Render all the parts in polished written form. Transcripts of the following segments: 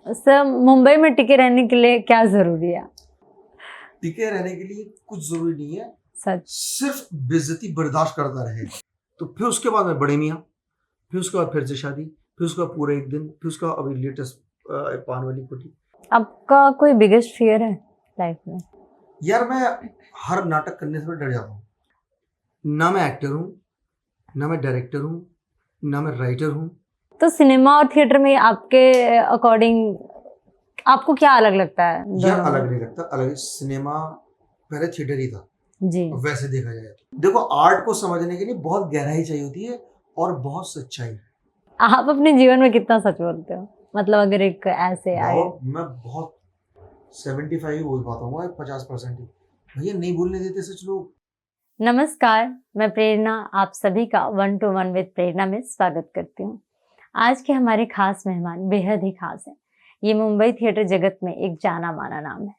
Sir Mumbai में टिके रहने के लिए क्या जरूरी है? टिके रहने के लिए कुछ जरूरी नहीं है, सच? सिर्फ बेइज्जती बर्दाश्त करता रहे तो फिर उसके बाद में बड़े मियाँ, फिर उसके बाद फिर से शादी, फिर उसका पूरा एक दिन, फिर उसका अभी लेटेस्ट पान वाली कोठी। आपका कोई बिगेस्ट फियर है लाइफ में? यार मैं हर नाटक करने से डर जाता हूँ। ना मैं एक्टर हूँ, ना मैं डायरेक्टर हूँ, ना मैं राइटर हूँ। तो सिनेमा और थिएटर में आपके अकॉर्डिंग आपको क्या अलग लगता है यार दोनों में? अलग नहीं लगता, अलग सिनेमा पहले थिएटर ही था। जी। वैसे देखा जाए तो देखो, आर्ट को समझने के लिए बहुत गहराई चाहिए होती है और बहुत सच्चाई। आप अपने जीवन में कितना सच बोलते हो? मतलब अगर एक ऐसे आए मैं बहुत 75 ही बोल पाता हूँ, 50% ही। भैया नहीं बोलने देते सच लोग। नमस्कार, मैं प्रेरणा आप सभी का 1 to 1 विद प्रेरणा में स्वागत करती हूँ। आज के हमारे खास मेहमान बेहद ही खास हैं। ये मुंबई थिएटर जगत में एक जाना माना नाम है।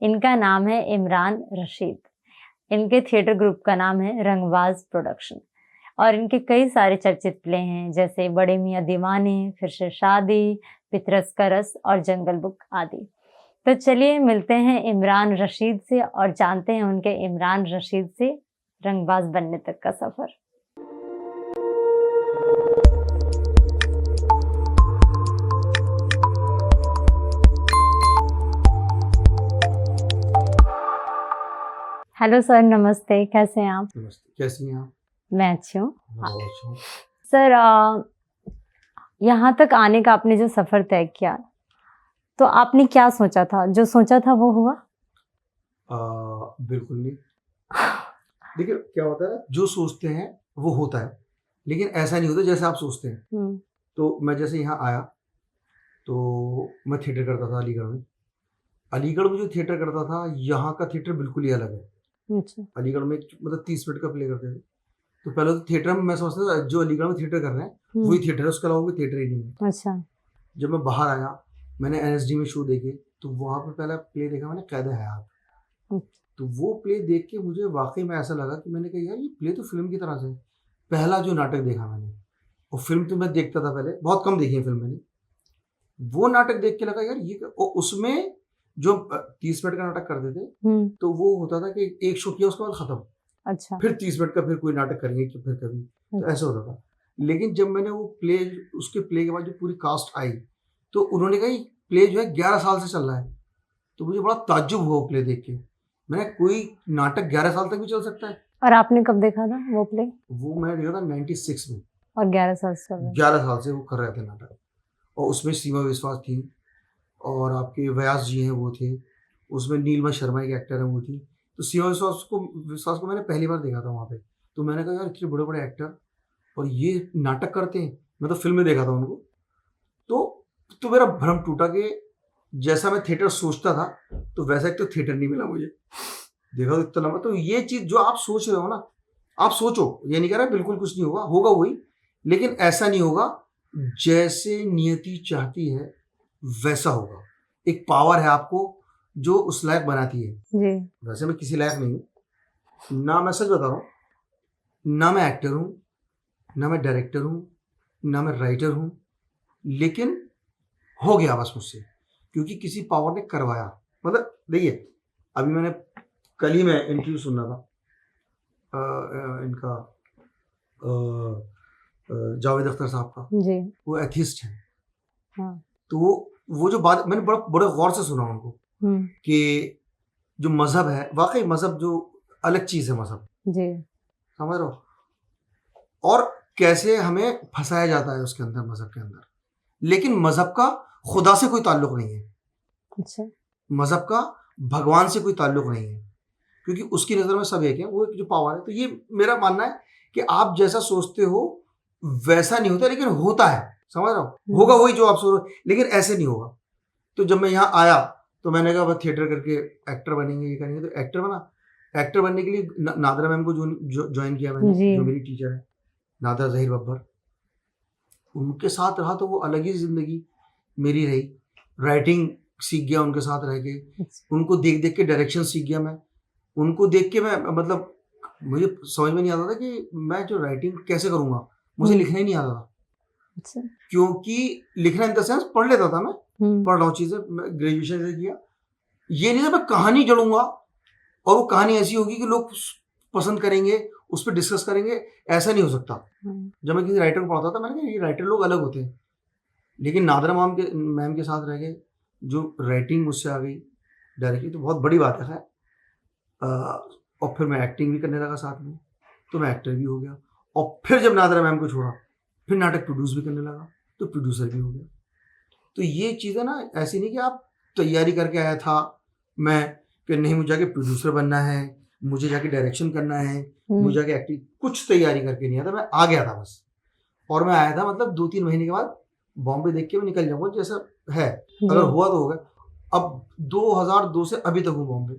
इनका नाम है इमरान रशीद। इनके थिएटर ग्रुप का नाम है रंगबाज प्रोडक्शन और इनके कई सारे चर्चित प्ले हैं, जैसे बड़े मियाँ दीवाने, फिर से शादी, पितरस का रस और जंगल बुक आदि। तो चलिए मिलते हैं इमरान रशीद से और जानते हैं उनके इमरान रशीद से रंगबाज बनने तक का सफर। हेलो सर, नमस्ते, कैसे हैं आप? नमस्ते, कैसी हैं आप? मैं अच्छी हूँ। मैं बहुत अच्छा हूँ। सर यहाँ तक आने का आपने जो सफर तय किया, तो आपने क्या सोचा था? जो सोचा था वो हुआ? बिल्कुल नहीं। देखिए क्या होता है, जो सोचते हैं वो होता है, लेकिन ऐसा नहीं होता जैसे आप सोचते हैं। तो मैं जैसे यहाँ आया तो मैं थिएटर करता था अलीगढ़ में। अलीगढ़ में जो थिएटर करता था, यहाँ का थिएटर बिल्कुल ही अलग है। अच्छा। अलीगढ़ में मतलब 30 मिनट का प्ले करते थे। तो पहले तो थिएटर में मैं सोचता था जो अलीगढ़ में थिएटर कर रहे हैं वही थिएटर है, उसके अलावा कोई थिएटर ही नहीं है। अच्छा। जब मैं बाहर आया, मैंने एनएसडी में शो देखे, तो वहाँ पे पहला प्ले देखा मैंने, कैद हयात। तो वो प्ले देख के मुझे वाकई में ऐसा लगा कि मैंने कहा यार ये प्ले तो फिल्म की तरह से। पहला जो नाटक देखा मैंने, वो फिल्म तो मैं देखता था पहले, बहुत कम देखी है फिल्म मैंने। वो नाटक देख के लगा यार ये उसमें जो 30 मिनट का नाटक करते थे, तो वो होता था कि एक शो किया उसके बाद खत्म। अच्छा। फिर 30 मिनट का फिर कोई नाटक करेंगे कि फिर कभी, तो ऐसा होता था। लेकिन जब मैंने वो प्ले, उसके प्ले के बाद जो पूरी कास्ट आई, तो उन्होंने कहा प्ले जो है 11 साल से चल रहा है। तो मुझे बड़ा ताज्जुब हुआ वो प्ले देख के। मैंने कोई नाटक 11 साल तक भी चल सकता है। और आपने कब देखा था वो प्ले? वो मैंने देखा था 96 में। और 11 साल से 11 साल से वो कर रहे थे नाटक। और उसमें सीमा विश्वास थी और आपके व्यास जी हैं वो थे, उसमें नीलमा शर्मा एक एक्टर है वो थी। तो सीमा विश्वास को मैंने पहली बार देखा था वहाँ पे। तो मैंने कहा यार इतने बड़े बड़े एक्टर और ये नाटक करते हैं। मैं तो फिल्म में देखा था उनको। तो मेरा भ्रम टूटा कि जैसा मैं थिएटर सोचता था तो वैसा एक तो थिएटर नहीं मिला मुझे। देखा तो इतना लंबा। तो ये चीज़ जो आप सोच रहे हो ना, आप सोचो, ये नहीं कह रहा बिल्कुल कुछ नहीं होगा, होगा वही, लेकिन ऐसा नहीं होगा जैसे नियति चाहती है वैसा होगा। एक पावर है आपको जो उस लायक बनाती है जी। वैसे मैं किसी लायक नहीं हूँ ना, मैं सच बता रहा हूँ, ना मैं एक्टर हूँ, ना मैं डायरेक्टर हूँ, ना मैं राइटर हूँ, लेकिन हो गया बस मुझसे, क्योंकि किसी पावर ने करवाया। मतलब देखिए, अभी मैंने कल ही मैं इंटरव्यू सुन रहा था इनका जावेद अख्तर साहब का जी। वो एथिस्ट है। हाँ। तो वो जो बात मैंने बड़े गौर से सुना उनको कि जो मजहब है, वाकई मजहब जो अलग चीज है मजहब जी, समझ रहे हो, और कैसे हमें फंसाया जाता है उसके अंदर, मजहब के अंदर। लेकिन मजहब का खुदा से कोई ताल्लुक नहीं है। अच्छा। मजहब का भगवान से कोई ताल्लुक नहीं है, क्योंकि उसकी नजर में सब एक है, वो एक जो पावर है। तो ये मेरा मानना है कि आप जैसा सोचते हो वैसा नहीं होता, लेकिन होता है, समझ रहे हो, होगा वही जो आप सोच रहे हो, लेकिन ऐसे नहीं होगा। तो जब मैं यहाँ आया तो मैंने कहा बस थिएटर करके एक्टर बनेंगे, ये करेंगे, तो एक्टर बना। एक्टर बनने के लिए नादरा मैम को ज्वाइन किया मैंने, जो मेरी टीचर है, नादरा जहीर बब्बर। उनके साथ रहा तो वो अलग ही जिंदगी मेरी रही। राइटिंग सीख गया उनके साथ रह के, उनको देख देख के डायरेक्शन सीख गया मैं। उनको देख के मैं, मतलब मुझे समझ में नहीं आता था कि मैं जो राइटिंग कैसे करूँगा, मुझे लिखना ही नहीं आता था। अच्छा। क्योंकि लिखना इन द सेंस पढ़ लेता था मैं, पढ़ रहा हूँ चीजें, मैं ग्रेजुएशन से किया। ये नहीं था मैं कहानी जोड़ूंगा और वो कहानी ऐसी होगी कि लोग पसंद करेंगे, उस पर डिस्कस करेंगे, ऐसा नहीं हो सकता। जब मैं किसी राइटर को पढ़ता था, मैंने कहा ये राइटर लोग अलग होते हैं, लेकिन नादरा मैम के साथ रह गए, जो राइटिंग मुझसे आ गई डायरेक्टली, तो बहुत बड़ी बात है। और फिर मैं एक्टिंग भी करने लगा साथ में, तो मैं एक्टर भी हो गया। और फिर जब नादरा मैम को छोड़ा, फिर नाटक प्रोड्यूस भी करने लगा, तो प्रोड्यूसर भी हो गया। तो ये चीज़ें ना ऐसी नहीं कि आप तैयारी करके आया था मैं कि नहीं मुझे जाके प्रोड्यूसर बनना है, मुझे जाके डायरेक्शन करना है, मुझे जाके एक्टिंग, कुछ तैयारी करके नहीं आया था, मैं आ गया था बस। और मैं आया था मतलब 2-3 महीने के बाद बॉम्बे देख के मैं निकल जाऊंगा, जैसा है अगर हुआ तो होगा। अब 2002 से अभी तक हूँ बॉम्बे,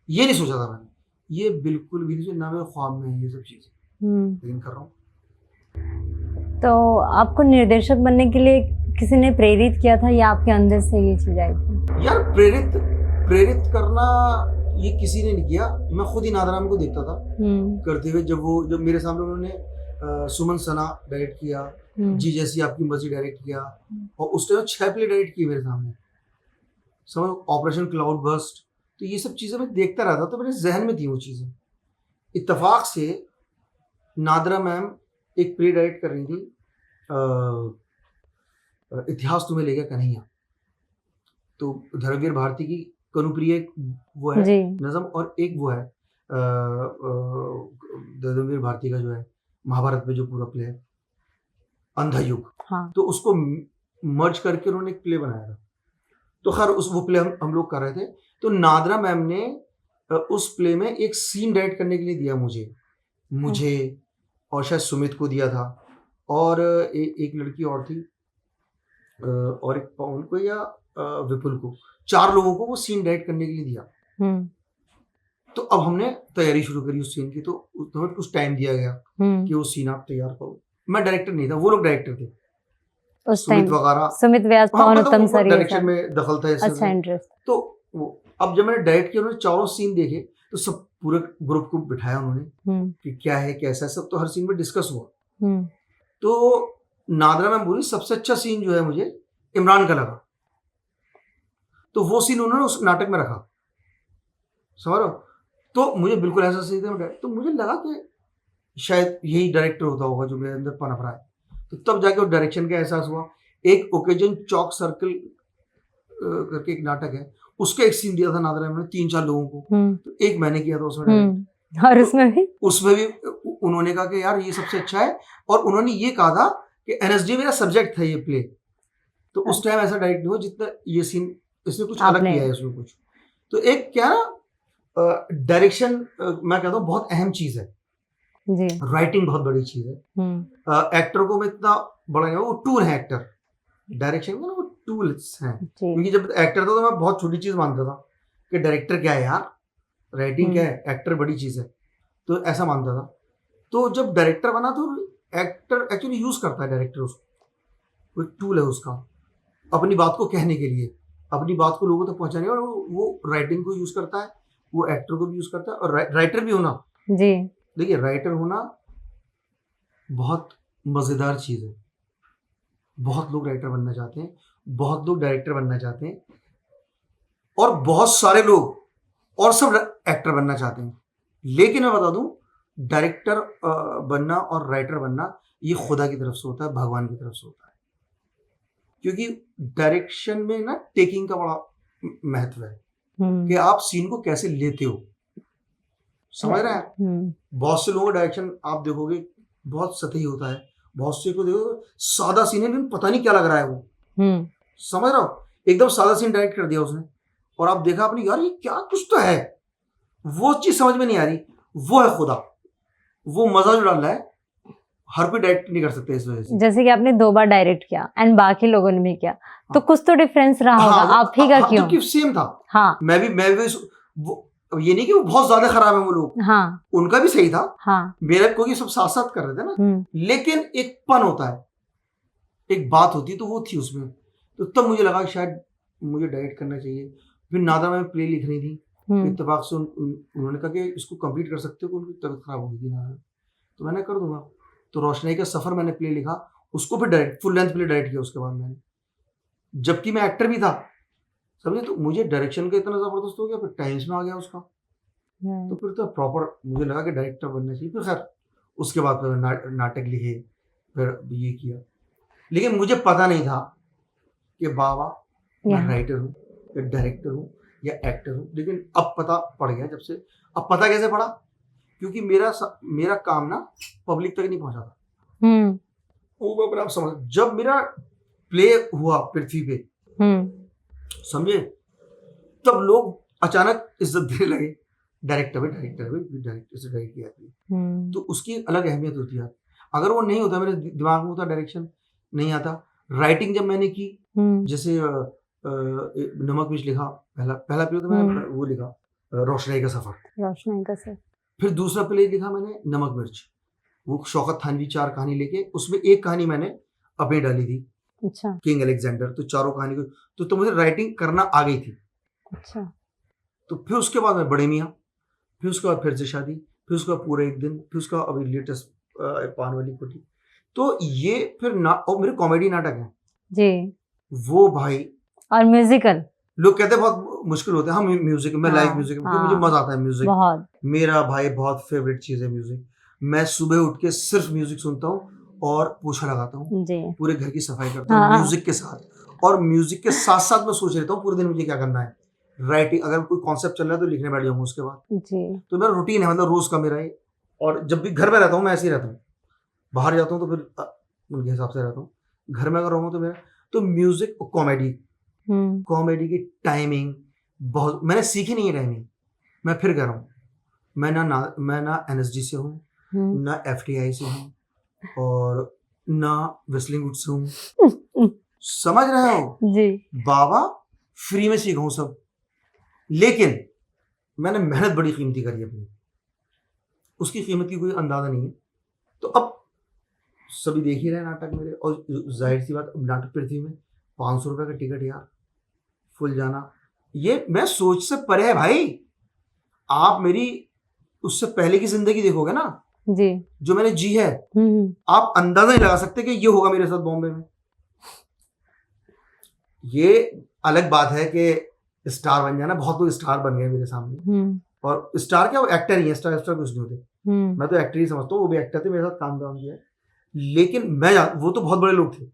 ये नहीं सोचा था मैंने, ये बिल्कुल भी नहीं, ना मेरे ख्वाब में है ये सब चीज़ें, लेकिन कर रहा हूँ। तो आपको निर्देशक बनने के लिए किसी ने प्रेरित किया था या आपके अंदर से ये चीज आई थी? यार प्रेरित करना ये किसी ने नहीं किया, मैं खुद ही नादरा मैम को देखता था करते हुए। जब मेरे सामने उन्होंने सुमन सना डायरेक्ट किया, जी जैसी आपकी मर्जी डायरेक्ट किया, और उस टाइम 6 प्ले डायरेक्ट किए मेरे सामने, समझ, ऑपरेशन क्लाउड बर्स्ट, तो ये सब चीज़ें मैं देखता रहता, तो मेरे जहन में थी वो चीज़ें। इत्तेफाक से नादरा मैम एक प्ले डायरेक्ट कर रही थी, इतिहास तुम्हें ले गया कन्हैया, तो धर्मवीर भारती की कनुप्रिय एक वो है नज़म, और एक वो है धर्मवीर भारती का जो है महाभारत में जो पूरा प्ले है अंधा युग, तो उसको मर्ज करके उन्होंने एक प्ले बनाया था। तो खैर वो प्ले हम लोग कर रहे थे, तो नादरा मैम ने उस प्ले में एक सीन डायरेक्ट करने के लिए दिया मुझे और शायद सुमित को दिया था, और एक लड़की और थी, और एक पवन को या विपुल को, 4 लोगों को वो सीन डायरेक्ट करने के लिए दिया। तो अब हमने तैयारी शुरू करी उस सीन की, तो हमें कुछ टाइम दिया गया कि वो सीन आप तैयार करो। मैं डायरेक्टर नहीं था, वो लोग डायरेक्टर थे, सुमित वगैरह, सुमित व्यास, पवन उत्तम सर, डायरेक्शन में दखल था इससे। अच्छा, इंटरेस्ट। तो वो अब जब मैंने डायरेक्ट किया, उन्होंने 4 सीन देखे, तो सब पूरे ग्रुप को बिठाया उन्होंने कि क्या है कैसा है सब, तो हर सीन में डिस्कस हुआ। तो नादरा मैम बोली सबसे अच्छा सीन जो है मुझे इमरान का लगा, तो वो सीन उन्होंने उस नाटक में रखा, समझ रहे हो। तो मुझे बिल्कुल ऐसा सीन था, तो मुझे लगा कि शायद यही डायरेक्टर होता होगा जो मेरे अंदर पनप रहा है। तो तब जाके उस डायरेक्शन का एहसास हुआ। एक ओकेजन चौक सर्कल करके एक नाटक है, उसका एक सीन दिया था नादरा मैम ने 3-4 लोगों को, तो एक मैंने किया था उसमें, और उसमें भी उन्होंने कहा कि यार ये सबसे अच्छा है, और उन्होंने ये कहा था कि एनएसडी मेरा सब्जेक्ट था ये प्ले, तो उस टाइम ऐसा डायरेक्ट नहीं हुआ जितना ये सीन इसमें कुछ अलग किया है इसमें कुछ। तो एक क्या ना डायरेक्शन मैं कहता हूँ बहुत अहम चीज है जी, राइटिंग बहुत बड़ी चीज है। एक्टर को मैं इतना बड़ा नहीं, वो टूल है एक्टर, डायरेक्शन में वो टूल्स हैं, क्योंकि जब एक्टर था तो मैं बहुत छोटी चीज मानता था कि डायरेक्टर क्या है यार, राइटिंग क्या है, एक्टर बड़ी चीज है, तो ऐसा मानता था। तो जब डायरेक्टर बना तो एक्टर एक्चुअली यूज करता है डायरेक्टर उसको, कोई टूल है उसका अपनी बात को कहने के लिए, अपनी बात को लोगों तक पहुंचाने, और वो राइटिंग को यूज करता है, वो एक्टर को भी यूज करता है, और राइटर भी होना जी, देखिए राइटर होना बहुत मजेदार चीज है। बहुत लोग राइटर बनना चाहते हैं, बहुत लोग डायरेक्टर बनना चाहते हैं, और बहुत सारे लोग और सब एक्टर बनना चाहते हैं, लेकिन मैं बता दूं डायरेक्टर बनना और राइटर बनना ये खुदा की तरफ से होता है, भगवान की तरफ से होता है, क्योंकि डायरेक्शन में ना टेकिंग का बड़ा महत्व है कि आप सीन को कैसे लेते हो, समझ रहे हैं। बहुत से लोगों का डायरेक्शन आप देखोगे बहुत सतही होता है, बहुत से को देखोगे सादा सीन है लेकिन पता नहीं क्या लग रहा है वो, समझ रहे हो, एकदम सादा सीन डायरेक्ट कर दिया उसने, और आप देखा अपनी यार ये क्या कुछ तो है, वो चीज समझ में नहीं आ रही, वो है खुदा, वो मजा जो डाल रहा है हर कोई डायरेक्ट नहीं कर सकते इस वजह से। जैसे कि आपने 2 बार डायरेक्ट किया एंड बाकी लोगों ने भी किया, तो कुछ तो डिफरेंस रहा होगा, आप ही का क्यों? तो सेम था, हाँ, मैं भी ये नहीं कि वो बहुत ज्यादा खराब है वो लोग, हाँ, उनका भी सही था, हाँ, मेरा कोई सब साथ साथ कर रहे थे ना, लेकिन एक पन होता है, एक बात होती है, तो वो थी उसमें, तो तब मुझे लगा कि शायद मुझे डायरेक्ट करना चाहिए। फिर नादरा में प्ले लिख रही थी, इत्तेफाक से उन्होंने कहा कि इसको कंप्लीट कर सकते हो, उनकी तबीयत खराब हो गई थी नादरा, तो मैंने कर दूंगा, तो रोशनाई का सफर मैंने प्ले लिखा, उसको फिर direct full length play direct किया उसके बाद मैंने, जबकि मैं एक्टर भी था, समझे। तो मुझे डायरेक्शन का इतना जबरदस्त हो गया, फिर टाइम्स में आ गया उसका, तो फिर तो प्रॉपर मुझे लगा कि डायरेक्टर बनना चाहिए। फिर खैर उसके बाद फिर नाटक लिखे, फिर ये किया, लेकिन मुझे पता नहीं था कि बाबा मैं राइटर हूँ या डायरेक्टर हूँ या एक्टर हूँ। लेकिन अब पता पड़ गया जब से। अब पता कैसे पड़ा? क्योंकि मेरा काम ना पब्लिक तक नहीं पहुंचा था। वो अपने आप समझ, जब मेरा प्ले हुआ पृथ्वी पे, समझे, तब लोग अचानक इज्जत देने लगे, डायरेक्टर से डायरेक्ट किया। तो उसकी अलग अहमियत होती है। अगर वो नहीं होता, मेरे दिमाग में होता डायरेक्शन नहीं आता। राइटिंग जब मैंने की, जैसे नमक मिर्च लिखा, पहला प्ले तो मैंने वो लिखा रोशनाई का सफर। फिर दूसरा प्ले लिखा मैंने नमक मिर्च, वो शौकत थानवी 4 कहानी लेके, उसमें एक कहानी मैंने अपनी डाली थी, अच्छा, किंग अलेक्जेंडर। तो चारों कहानी को तो मुझे राइटिंग करना आ गई थी। अच्छा। तो फिर उसके बाद मैं बड़े मियाँ, फिर उसके बाद फिर से शादी, फिर उसका पूरा एक दिन, फिर उसका अभी लेटेस्ट पान वाली कोठी। तो ये फिर और मेरे कॉमेडी नाटक है जी, वो भाई, और म्यूजिकल लोग कहते हैं बहुत मुश्किल होते हैं। हाँ, म्यूजिक में लाइव म्यूजिक में मुझे मजा आता है। म्यूजिक बहुत, मेरा भाई बहुत फेवरेट चीज है म्यूजिक। मैं सुबह उठ के सिर्फ म्यूजिक सुनता हूँ और पोछा लगाता हूँ, पूरे घर की सफाई करता हूँ म्यूजिक के साथ। और म्यूजिक के साथ साथ मैं सोच रहता हूँ पूरे दिन मुझे क्या करना है। राइटिंग, अगर कोई कॉन्सेप्ट चल रहा है तो लिखने बैठ जाऊंगा उसके बाद जी। तो मेरा रूटीन है, मतलब रोज का मेरा ये। और जब भी घर में रहता हूँ मैं ऐसे ही रहता हूँ, बाहर जाता हूँ तो फिर उनके हिसाब से रहता हूँ। घर में अगर रहूँ तो मेरा तो म्यूजिक और कॉमेडी की टाइमिंग बहुत मैंने सीखी नहीं है। टाइमिंग मैं फिर कह रहा हूँ, मैं ना एनएसडी से हूँ, ना एफटीआई से हूँ, और ना विस्लिंग वुड से हूँ। समझ रहे हो जी? बाबा फ्री में सीखा हूँ सब, लेकिन मैंने मेहनत बड़ी कीमती करी अपनी, उसकी कीमत की कोई अंदाजा नहीं है। तो अब सभी देख ही रहे नाटक मेरे, और जाहिर सी बात, नाटक पृथ्वी में 500 रुपए का टिकट यार, फुल जाना, ये मैं सोच से परे है भाई। आप मेरी उससे पहले की जिंदगी देखोगे ना जी, जो मैंने जी है, आप अंदाजा नहीं लगा सकते कि ये होगा मेरे साथ बॉम्बे में। ये अलग बात है कि स्टार बन जाना, बहुत लोग स्टार बन गए मेरे सामने, और स्टार क्या, वो एक्टर ही है, स्टार कुछ नहीं होते। मैं तो एक्टर ही समझता हूँ, वो भी एक्टर थे, मेरे साथ काम किया। लेकिन वो तो बहुत बड़े लोग थे,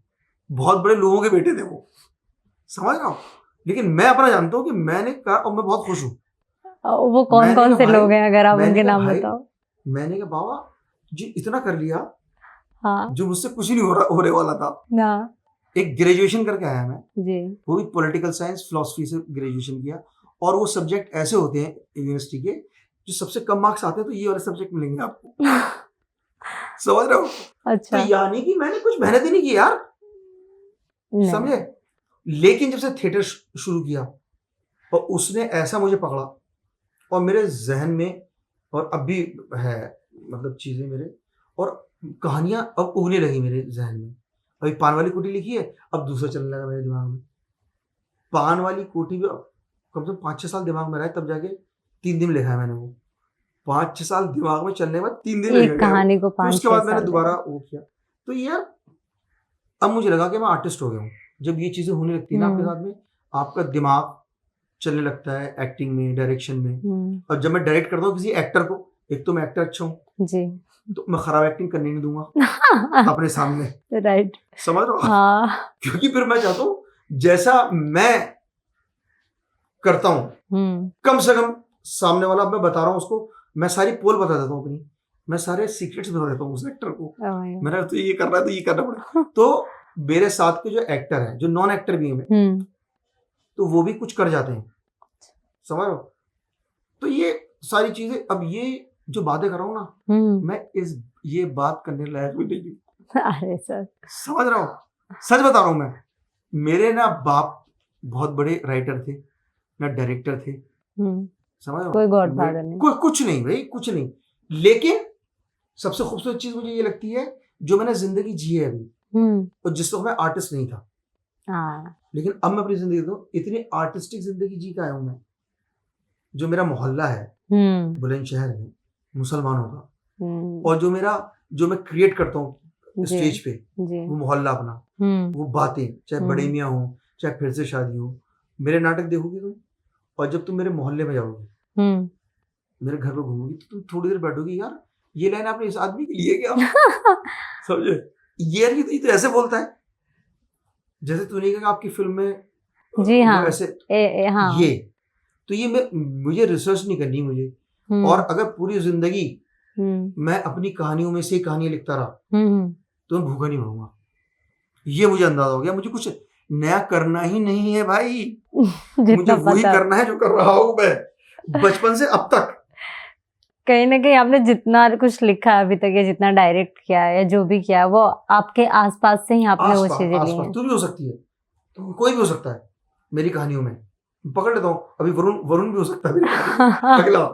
बहुत बड़े लोगों के बेटे थे वो, समझ रहा हूँ। लेकिन मैं अपना जानता हूँ कि मैंने कहा, और मैं बहुत खुश हूँ। वो कौन से लोग हैं, अगर आप उनके नाम बताओ। मैंने कहा बाबा जी इतना कर लिया, हाँ, जो मुझसे कुछ नहीं होने वाला था ना। एक ग्रेजुएशन करके आया मैं जी, वो भी पॉलिटिकल साइंस फिलॉसफी से ग्रेजुएशन किया। और वो सब्जेक्ट ऐसे होते हैं यूनिवर्सिटी के, जो सबसे कम मार्क्स आते हैं तो ये वाले सब्जेक्ट मिलेंगे आपको। समझ रहे हो? अच्छा। तो यानी कि मैंने कुछ मेहनत ही नहीं की यार, समझे। लेकिन जब से थिएटर शुरू किया और उसने ऐसा मुझे पकड़ा, और मेरे जहन में, और अब भी है, मतलब चीजें मेरे, और कहानियां अब उगने लगी मेरे जहन में। अभी पान वाली कोठी लिखी है, अब दूसरा चलने लगा मेरे दिमाग में। पान वाली कोठी भी कम से कम 5-6 साल दिमाग में रहा है, तब जाके 3 दिन लिखा है मैंने वो। 5-6 साल दिमाग में चलने के बाद 3 दिन लिखा कहानी को, फिर उसके बाद मैंने दोबारा वो किया। तो यार अब मुझे लगा कि मैं आर्टिस्ट हो गया हूँ। जब ये चीजें होने लगती है ना आपके साथ में, आपका दिमाग चलने लगता है एक्टिंग में, डायरेक्शन में। और जब मैं डायरेक्ट करता हूँ किसी एक्टर को, एक तो मैं एक्टर अच्छा हूँ जी, तो मैं खराब एक्टिंग करने नहीं दूंगा अपने सामने, राइट, समझ रहे हो? हाँ। क्योंकि फिर मैं चाहता हूँ जैसा मैं करता हूँ, कम से कम सामने वाला, मैं बता रहा हूँ उसको, मैं सारी पोल बता देता हूँ अपनी, मैं सारे सीक्रेट्स बता देता हूँ उस एक्टर को। मेरा तो ये करना है तो ये करना पड़ेगा। तो मेरे साथ के जो एक्टर हैं, जो नॉन एक्टर भी हैं, तो वो भी कुछ कर जाते हैं, समझ लो। तो ये सारी चीजें, अब ये जो बातें कर रहा हूँ ना, मैं ये बात करने लायक भी नहीं हूँ। अरे सर, समझ रहा हूँ, सच बता रहा हूँ मैं। मेरे ना बाप बहुत बड़े राइटर थे, ना डायरेक्टर थे, समझ रहा हूँ, कोई गॉडफादर नहीं, कोई कुछ नहीं भाई, कुछ नहीं। लेकिन सबसे खूबसूरत चीज मुझे ये लगती है, जो मैंने जिंदगी जी है अभी, और जिस वक्त मैं आर्टिस्ट नहीं था, लेकिन अब मैं अपनी जिंदगी तो इतनी आर्टिस्टिक जिंदगी जी का आया हूं मैं। जो मेरा मोहल्ला है बुलंदशहर में मुसलमानों का, और जो मैं क्रिएट करता हूँ स्टेज पे, वो मोहल्ला अपना, वो बातें, चाहे बड़े मियाँ हो, चाहे फिर से शादी हो, मेरे नाटक देखोगी तुम, और जब तुम मेरे मोहल्ले में जाओगी, मेरे घर पे घूमोगी, तो तुम थोड़ी देर बैठोगी, यार ये लाइन आपने इस आदमी के लिए क्या समझे, ये तो ऐसे बोलता है जैसे तूने कहा आपकी फिल्म में जी हाँ ऐसे हाँ ये तो ये मुझे रिसर्च नहीं करनी मुझे, और अगर पूरी जिंदगी मैं अपनी कहानियों में से कहानियां लिखता रहा तो मैं भूखा नहीं मरूंगा। ये मुझे अंदाजा हो गया, मुझे कुछ नया करना ही नहीं है भाई, मुझे वही करना है जो कर रहा हूं मैं बचपन से अब तक। कहीं ना कहीं आपने जितना कुछ लिखा है अभी तक या जितना डायरेक्ट किया है या जो भी किया है वो आपके आसपास से ही आपने वो चीजें ली हैं। तू भी हो सकती है, तो कोई भी हो सकता है मेरी कहानियों में, पकड़ लेता हूँ। अभी वरुण भी हो सकता है अगला,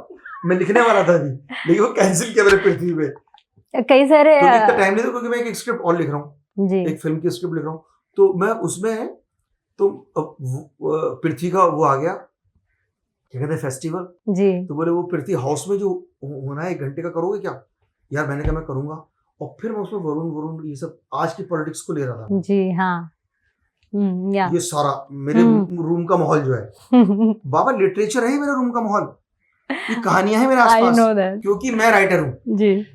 मैं लिखने वाला था अभी, लेकिन वो कैंसिल किया मेरे पृथ्वी पे। कई सारे इतना टाइम नहीं था, क्योंकि मैं एक स्क्रिप्ट और लिख रहा हूँ, एक फिल्म की स्क्रिप्ट लिख रहा हूँ, तो मैं उसमें तो पृथ्वी का वो आ गया, क्या कहते हैं, फेस्टिवल जी। तो बोले वो पृथ्वी हाउस में जो होना है 1 घंटे का, करोगे क्या? यार मैंने कहा मैं करूंगा, और फिर मैं उसमें वरुण ये सब आज की पॉलिटिक्स को ले रहा था जी हाँ। ये सारा मेरे रूम का माहौल जो है बाबा लिटरेचर है मेरा रूम का माहौल, ये कहानियां हैं मेरे आसपास, क्योंकि मैं राइटर हूँ जी,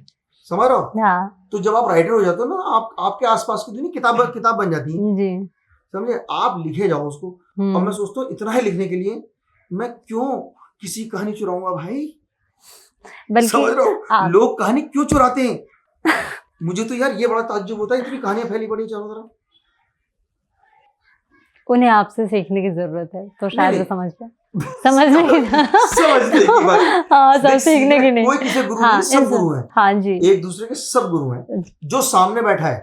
समझ रहे हो हाँ। तो जब आप राइटर हो जाते हो ना, आपके आसपास की दुनिया किताब बन जाती है जी, समझे, आप लिखे जाओ उसको। और मैं सोचता हूँ इतना ही लिखने के लिए मैं क्यों किसी कहानी चुराऊंगा भाई, समझ रहे हो, लोग कहानी क्यों चुराते हैं मुझे तो यार ये बड़ा ताज्जुब होता है, इतनी कहानियां फैली पड़ी चारों तरफ। उन्हें आपसे सीखने की जरूरत है, तो शायद वो समझ पाए, समझने की बात हाँ, सब सीखने की नहीं, कोई किसी गुरु हाँ, सब गुरु हैं हाँ जी, एक दूसरे के सब गुरु हैं, जो सामने बैठा है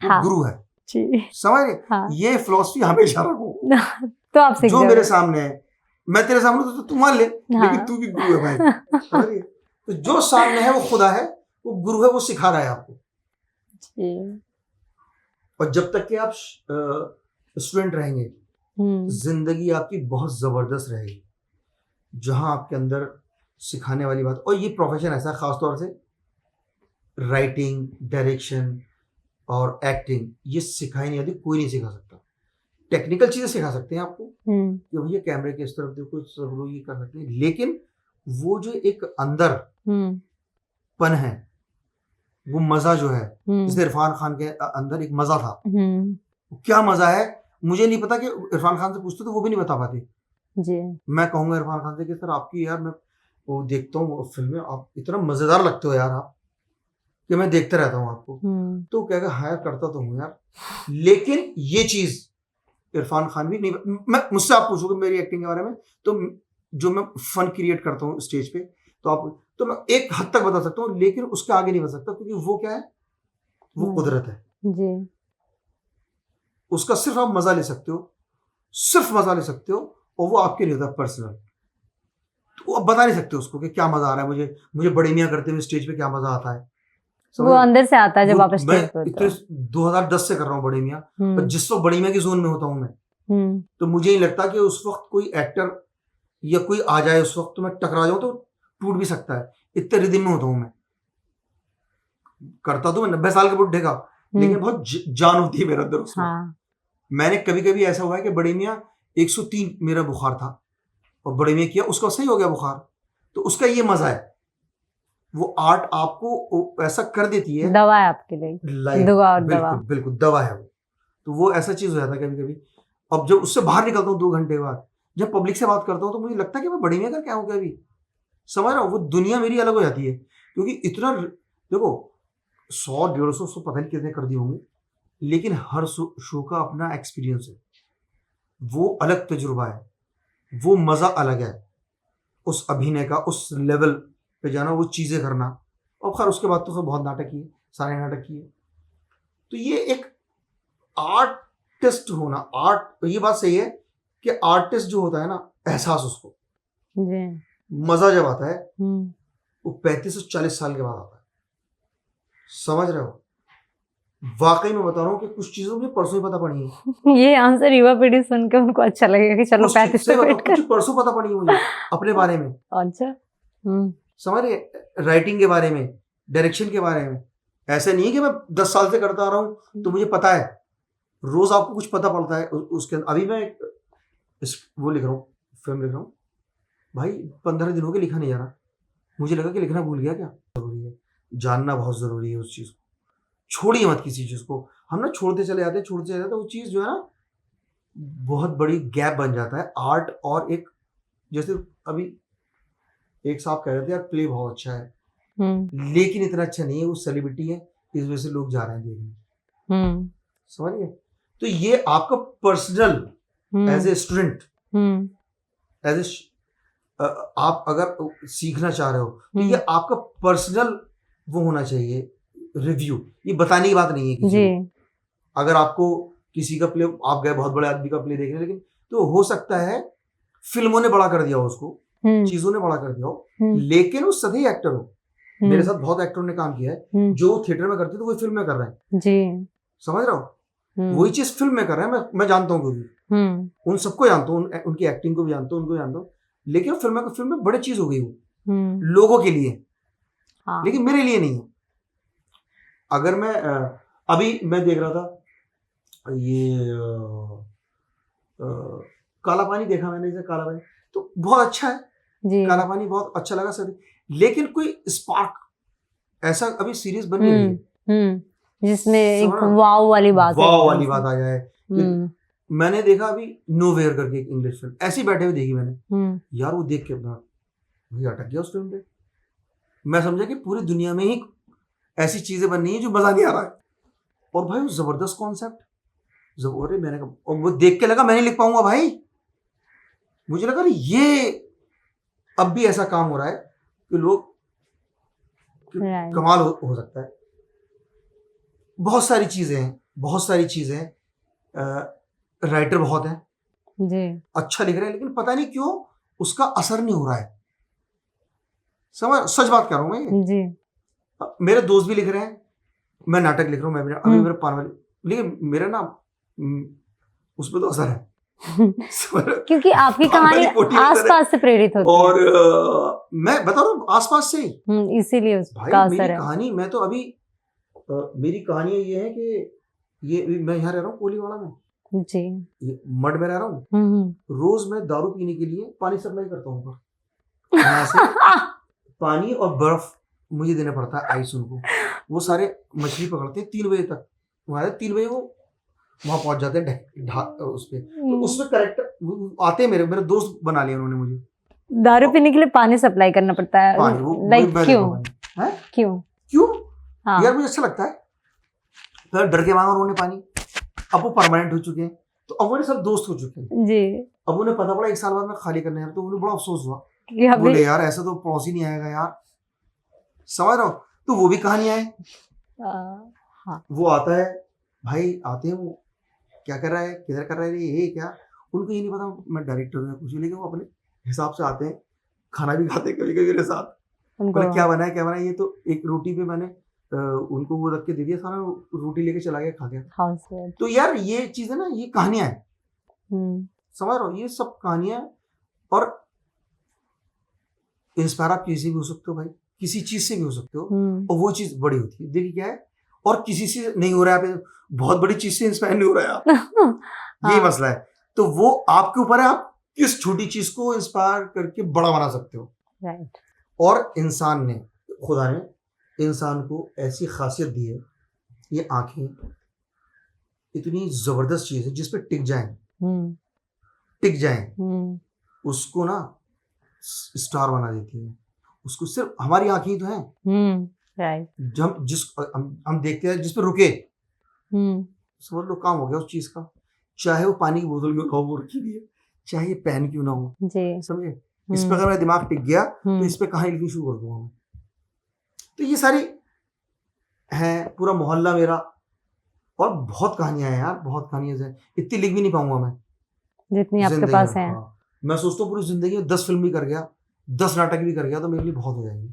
वो हाँ, गुरु है जी, समझ रहे हाँ, ये फिलॉसफी हमेशा रखो तो आप जो मेरे सामने है, मैं तेरे सामने तो तू मान ले हाँ, लेकिन तू भी गुरु है भाई तो जो सामने है वो खुदा है, वो गुरु है, वो सिखा रहा है आपको जी। और जब तक कि आप स्टूडेंट रहेंगे, जिंदगी आपकी बहुत जबरदस्त रहेगी, जहां आपके अंदर सिखाने वाली बात। और ये प्रोफेशन ऐसा खासतौर से राइटिंग, डायरेक्शन और एक्टिंग, ये सिखाई नहीं आती, कोई नहीं सिखा सकता। टेक्निकल चीजें सिखा सकते हैं आपको कि भैया कैमरे के इस तरफ देखो, सब लोग ये कर सकते हैं, लेकिन वो जो एक अंदर पन है, वो मजा जो है, जैसे इरफान खान के अंदर एक मजा था, क्या मजा है मुझे नहीं पता, कि इरफान खान से पूछते तो वो भी नहीं बता पाते जी। मैं कहूंगा इरफान खान से कि सर आपकी यार मैं वो देखता हूँ फिल्में, आप इतना मजेदार लगते हो यार आप, कि मैं देखते रहता हूँ आपको, तो कहेगा हाँ करता तो हूँ यार, लेकिन ये चीज इरफान खान भी नहीं। मैं मुझसे आप पूछोगे मेरी एक्टिंग के बारे में, तो जो मैं फन क्रिएट करता हूँ स्टेज पे, तो मैं एक हद तक बता सकता हूँ, लेकिन उसके आगे नहीं बता सकता, क्योंकि वो क्या है, वो कुदरत है जी, उसका सिर्फ आप मजा ले सकते हो, सिर्फ मजा ले सकते हो, और वो आपके लिए होता है पर्सनल, तो आप बता नहीं सकते उसको कि क्या मजा आ रहा है, मुझे बड़े मियां करते हुए स्टेज पे क्या मजा आता है, वो अंदर से आता है जब आप स्टेज पे होते हो। 2010 से कर रहा हूँ बड़े मियां, पर जिस वक्त बड़े मियां की जोन में होता हूँ मैं, तो मुझे नहीं लगता कि उस वक्त कोई एक्टर या कोई आ जाए उस वक्त तो मैं टकरा जाऊं, तो टूट भी सकता है, इतने रिदम में होता हूँ मैं, करता तो मैं 90 साल के बुढ़े का, लेकिन बहुत जान होती है मेरे अंदर उसमें हाँ। मैंने कभी कभी ऐसा हुआ है कि बड़े मियां 103 मेरा बुखार था, और बड़े मियां किया, उसका सही हो गया बुखार, तो उसका ये मजा है, वो आर्ट आपको ऐसा कर देती है, दवा है आपके लिए, दवा बिल्कुल दवा है वो, तो वो ऐसा चीज हो जाता है कभी कभी। अब जब उससे बाहर निकलता हूँ 2 घंटे बाद, जब पब्लिक से बात करता हूँ, तो मुझे लगता है कि मैं बड़े मियां का क्या हूँ, अभी समझ रहा हूँ, वो दुनिया मेरी अलग हो जाती है, क्योंकि इतना देखो 100-150 पता नहीं कितने कर दिए होंगे, लेकिन हर शो का अपना एक्सपीरियंस है, वो अलग तजुर्बा है, वो मजा अलग है, उस अभिनय का उस लेवल पे जाना, वो चीजें करना, और खैर उसके बाद तो फिर बहुत नाटक किए, सारे नाटक किए, तो ये एक आर्टिस्ट होना, आर्ट, ये बात सही है कि आर्टिस्ट जो होता है ना, एहसास उसको मजा जब आता है वो 35 से 40 साल के बाद आता है, समझ रहे हो, वाकई में बता रहा हूँ कि कुछ चीजों में परसों ही पता पड़ी है। ये आंसर युवा पीढ़ी सुन के उनको अच्छा लगेगा कि चलो 35 से कुछ परसों पता पड़ी है मुझे अपने बारे में, अच्छा समझ रहे, राइटिंग के बारे में, डायरेक्शन के बारे में, ऐसा नहीं है कि मैं 10 साल से करता आ रहा हूँ तो मुझे पता है, रोज आपको कुछ पता पड़ता है उसके अंदर। अभी मैं वो लिख रहा हूँ, फिल्म लिख रहा हूँ भाई, 15 दिन हो गए लिखा नहीं जा रहा, मुझे लगा कि लिखना भूल गया क्या। जरूरी है, जानना बहुत जरूरी है उस चीज को, छोड़िए मत किसी चीज को। हम ना छोड़ते चले जाते वो चीज जो है ना बहुत बड़ी गैप बन जाता है आर्ट और एक। जैसे अभी एक साहब कह रहे थे यार प्ले बहुत अच्छा है, लेकिन इतना अच्छा नहीं है, वो सेलिब्रिटी है इस वजह से लोग जा रहे हैं देखने, समझिए। तो ये आपका personal as a student, as a आप अगर सीखना चाह रहे हो तो ये आपका पर्सनल वो होना चाहिए रिव्यू, ये बताने की बात नहीं है किसी को। अगर आपको किसी का प्ले, आप गए बहुत बड़े आदमी का प्ले देखने, लेकिन तो हो सकता है फिल्मों ने बड़ा कर दिया हो उसको, चीजों ने बड़ा कर दिया हो, लेकिन वो सही एक्टर हो। मेरे साथ बहुत एक्टरों ने काम किया है, जो थिएटर में करते थे वही फिल्म में कर रहे हैं जी, समझ रहे हो, वही चीज फिल्म में कर रहे हैं। मैं जानता हूँ क्योंकि उन सबको जानता हूँ, उनकी एक्टिंग को भी जानता हूँ, उनको जानता हूँ, लेकिन फिल्म में बड़ी चीज हो गई वो लोगों के लिए, लेकिन मेरे लिए नहीं है। अगर मैं अभी मैं देख रहा था ये काला पानी देखा मैंने, जैसे काला पानी तो बहुत अच्छा है जी, काला पानी बहुत अच्छा लगा सर, लेकिन कोई स्पार्क ऐसा अभी सीरीज बन नहीं रही है जिसमें एक वाव वाली बात आ जाए। मैंने देखा अभी नोवेयर करके एक इंग्लिश फिल्म, ऐसी बैठे हुए देखी मैंने, यार वो देख के वही अटक गया उस फिल्म पे। मैं समझा कि पूरी दुनिया में ही ऐसी चीजें बन रही है जो मजा नहीं आ रहा है, और भाई वो जबरदस्त कॉन्सेप्ट, मैंने कहा, और वो देख के लगा मैं नहीं लिख पाऊंगा भाई, मुझे लगा ये अब भी ऐसा काम हो रहा है कि लोग कमाल हो सकता है। बहुत सारी चीजें हैं, राइटर बहुत है जी, अच्छा लिख रहे हैं, लेकिन पता नहीं क्यों उसका असर नहीं हो रहा है। सच बात कर रहा हूं मैं जी। मेरे दोस्त भी लिख रहे हैं, मैं नाटक लिख रहा हूँ, मैं अभी मेरे पान, लेकिन मेरा ना उसमें तो असर है क्योंकि आपकी कहानी आसपास से प्रेरित होती है, और मैं बता रहा हूँ आसपास से ही, इसीलिए उसका असर है। कहानी मैं तो अभी मेरी कहानी ये है कि ये मैं यहाँ रह रहा हूँ कोलीवाड़ा में जी, मड में रह रहा हूँ, रोज मैं दारू पीने के लिए पानी सप्लाई करता हूँ यहाँ से पानी और बर्फ मुझे देना पड़ता है, आइस उनको, वो सारे मछली पकड़ते हैं 3 बजे तक, वहां 3 बजे वो वहां पहुंच जाते हैं उस पे, तो उसमें करेक्टर आते हैं, मेरे दोस्त बना लिया उन्होंने मुझे, दारू पीने के लिए पानी सप्लाई करना पड़ता है, लाइक क्यों यार मुझे अच्छा लगता है, तो डर के मांगा उन्होंने पानी, अब वो परमानेंट हो चुके हैं, तो अब वो सब दोस्त हो चुके हैं जी। अब उन्हें पता पड़ा 1 साल बाद में खाली करने हैं, तो उन्हें बड़ा अफसोस हुआ, बोले यार ऐसा तो पड़ोस ही नहीं आएगा यार, समझ रहा हो। तो वो भी कहानियां है, वो आता है भाई, आते हैं वो क्या कर रहा है, किधर कर रहा है, ये क्या, उनको ये नहीं पता मैं डायरेक्टर हूँ कुछ, लेकिन वो अपने हिसाब से आते हैं, खाना भी खाते हैं कभी कभी मेरे साथ, बोले क्या बना है, ये तो एक रोटी पे मैंने उनको वो रख के दे दिया, सारा रोटी लेके चला गया, खा गया। तो यार ये चीज है ना, ये कहानियां है, समझ रहे हो, ये सब कहानियां, और इंस्पायर आप किसी भी हो सकते हो भाई, किसी चीज से भी हो सकते हो, और वो चीज बड़ी होती है। देखिए क्या है, और किसी से नहीं हो रहा है, बहुत बड़ी चीज से इंस्पायर नहीं हो रहा है आप यही मसला है, तो वो आपके ऊपर है, आप किस छोटी चीज को इंस्पायर करके बड़ा बना सकते हो, राइट। और इंसान ने, खुदा ने इंसान को ऐसी खासियत दी है, ये आंखें इतनी जबरदस्त चीज है जिसपे टिक जाएं, उसको ना स्टार बना देती है, उसको सिर्फ हमारी आंखें ही तो हैं, राइट। हम देखते हैं जिस पे रुके, समझ लो काम हो गया उस चीज का, चाहे वो पानी की बोतल क्यों ना हो, वो रखी हुई है, चाहे ये पेन क्यों ना हो, समझे, इस पर अगर मेरा दिमाग टिक गया तो इस पे कहानी लिखनी शुरू कर दूंगा मैं। तो ये सारी है, पूरा मोहल्ला मेरा, और बहुत कहानियां हैं यार, बहुत कहानियां हैं, इतनी लिख भी नहीं पाऊंगा मैं जितनी आपके पास है। मैं सोचता हूँ पूरी जिंदगी में 10 फिल्म भी कर गया, 10 नाटक भी कर गया तो मेरे लिए बहुत हो जाएंगे,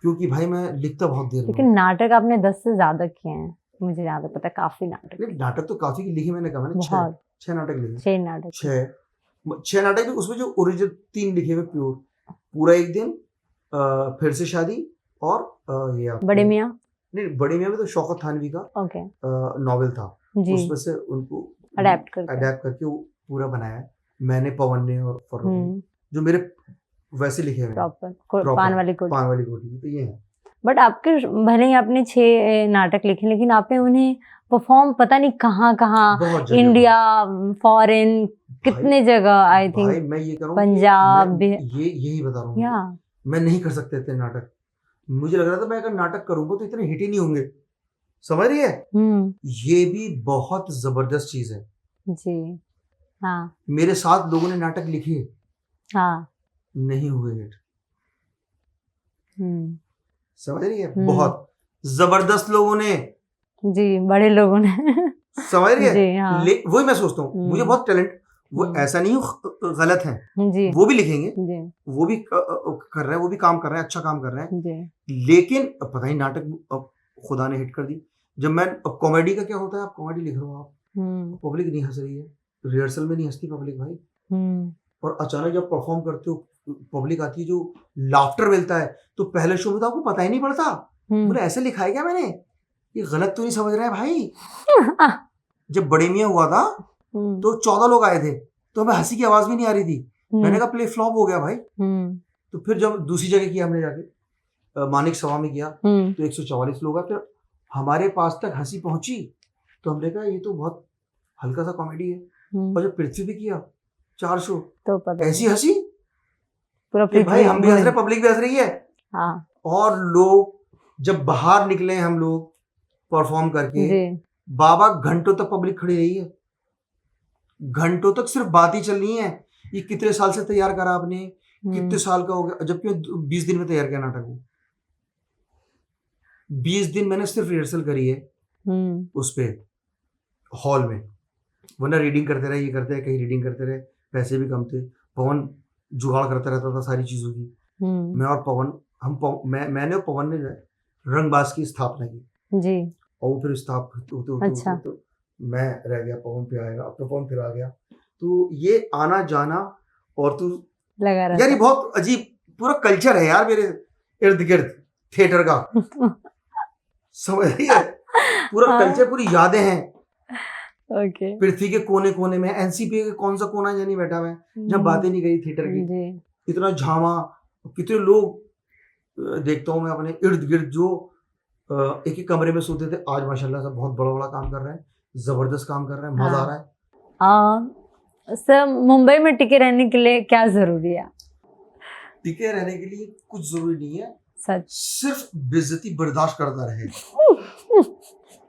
क्योंकि भाई मैं लिखता बहुत देर। लेकिन नाटक आपने 10 से ज्यादा किए हैं, मुझे ज्यादा पता, काफी नाटक तो काफी लिखे मैंने, कहा मैंने 6 नाटक लिखे, 6 नाटक भी, उसमें जो ओरिजिनल 3 लिखे हुए प्योर, पूरा एक दिन, फिर से शादी, और ये बड़े मियाँ, नहीं बड़े मियाँ में तो शौकत थानवी का नॉवेल था, उसमें से उनको अडेप्ट करके वो पूरा बनाया है मैंने, पवन ने और फरोह ने, जो मेरे वैसे लिखे हुए प्रॉपर पान वाली कोठी। तो ये है। बट आपके भले ही आपने 6 नाटक लिखे, लेकिन आपने उन्हें परफॉर्म पता नहीं कहाँ, इंडिया, फॉरेन, कितने जगह, आई थिंक मैं ये करूँ पंजाब, यही बता रहा हूँ, मैं नहीं कर सकते इतने नाटक। मुझे लग रहा था मैं अगर नाटक करूंगा तो इतने हिट ही नहीं होंगे, समझ रही है? ये भी बहुत जबरदस्त चीज है जी। हाँ, मेरे साथ लोगों ने नाटक लिखे, हाँ, नहीं हुए हिट, समझ रही है? बहुत जबरदस्त लोगों ने, जी, बड़े लोगों ने समझ रही है? हाँ। वही मैं सोचता हूँ, मुझे बहुत टैलेंट, वो ऐसा नहीं गलत है जी, वो भी लिखेंगे जी, वो भी कर रहे हैं, वो भी काम कर रहे हैं, अच्छा काम कर रहे हैं जी। लेकिन पता नहीं नाटक खुदा ने हिट कर दी। जब मैं कॉमेडी का क्या होता है, आप कॉमेडी लिख रहे हो, आप पब्लिक नहीं हंस रही है, रिहर्सल में नहीं हंसती पब्लिक भाई, और अचानक जब परफॉर्म करते हो पब्लिक आती है, जो लाफ्टर मिलता है, तो पहले शो में तो आपको पता ही नहीं पड़ता, बोले ऐसे लिखा है क्या मैंने, ये गलत तो नहीं समझ रहे हैं भाई। जब बड़े मियाँ हुआ था तो 14 लोग आए थे, तो हमें हंसी की आवाज भी नहीं आ रही थी, मैंने कहा प्ले फ्लॉप हो गया भाई। तो फिर जब दूसरी जगह किया हमने जाके मानिक सभा में किया, तो 144 लोग आए, फिर हमारे पास तक हंसी पहुंची, तो हमने कहा ये तो बहुत हल्का सा कॉमेडी है। और जब पृथ्वी पे किया 4 शो, तो ऐसी हंसी पूरा भाई, हम भी हंस रहे, पब्लिक भी हंस रही है। हाँ। और लोग जब बाहर निकले हम लोग परफॉर्म करके, बाबा घंटों तक पब्लिक खड़ी रही है, घंटों तक सिर्फ बात ही चल रही है, ये कितने साल से तैयार करा आपने, कितने साल का हो गया, जबकि 20 दिन में तैयार किया नाटक को, 20 दिन मैंने सिर्फ रिहर्सल करी है उस पे हॉल में, वरना रीडिंग करते रहे, ये करते रहे, कहीं रीडिंग करते रहे, पैसे भी कम थे, पवन जुगाड़ करता रहता था सारी चीजों की, मैं और पवन, मैंने और पवन ने रंगबाज की स्थापना की जी, और वो फिर स्थापना तो मैं रह गया, पवन पे आएगा, अब तो पवन फिर आ गया, तो ये आना जाना, और तू लगा रहा यार, ये बहुत अजीब पूरा कल्चर है यार मेरे इर्द गिर्द थिएटर का। समझ रही है? पूरा कल्चर, पूरी यादें हैं। ओके। पृथ्वी के कोने कोने में, एनसीपी के कौन सा कोना नहीं बैठा मैं, जब बातें नहीं करी थिएटर की, इतना झामा, कितने लोग देखता हूँ मैं अपने इर्द गिर्द, जो एक एक कमरे में सोते थे, आज माशाल्लाह सब बहुत बड़ा बड़ा काम कर रहे हैं, जबरदस्त काम कर रहे हैं, मजा आ रहा है। सर, मुंबई में टिके रहने के लिए क्या जरूरी है? टिके रहने के लिए कुछ जरूरी नहीं है, सच, सिर्फ बेइज्जती बर्दाश्त करता रहे।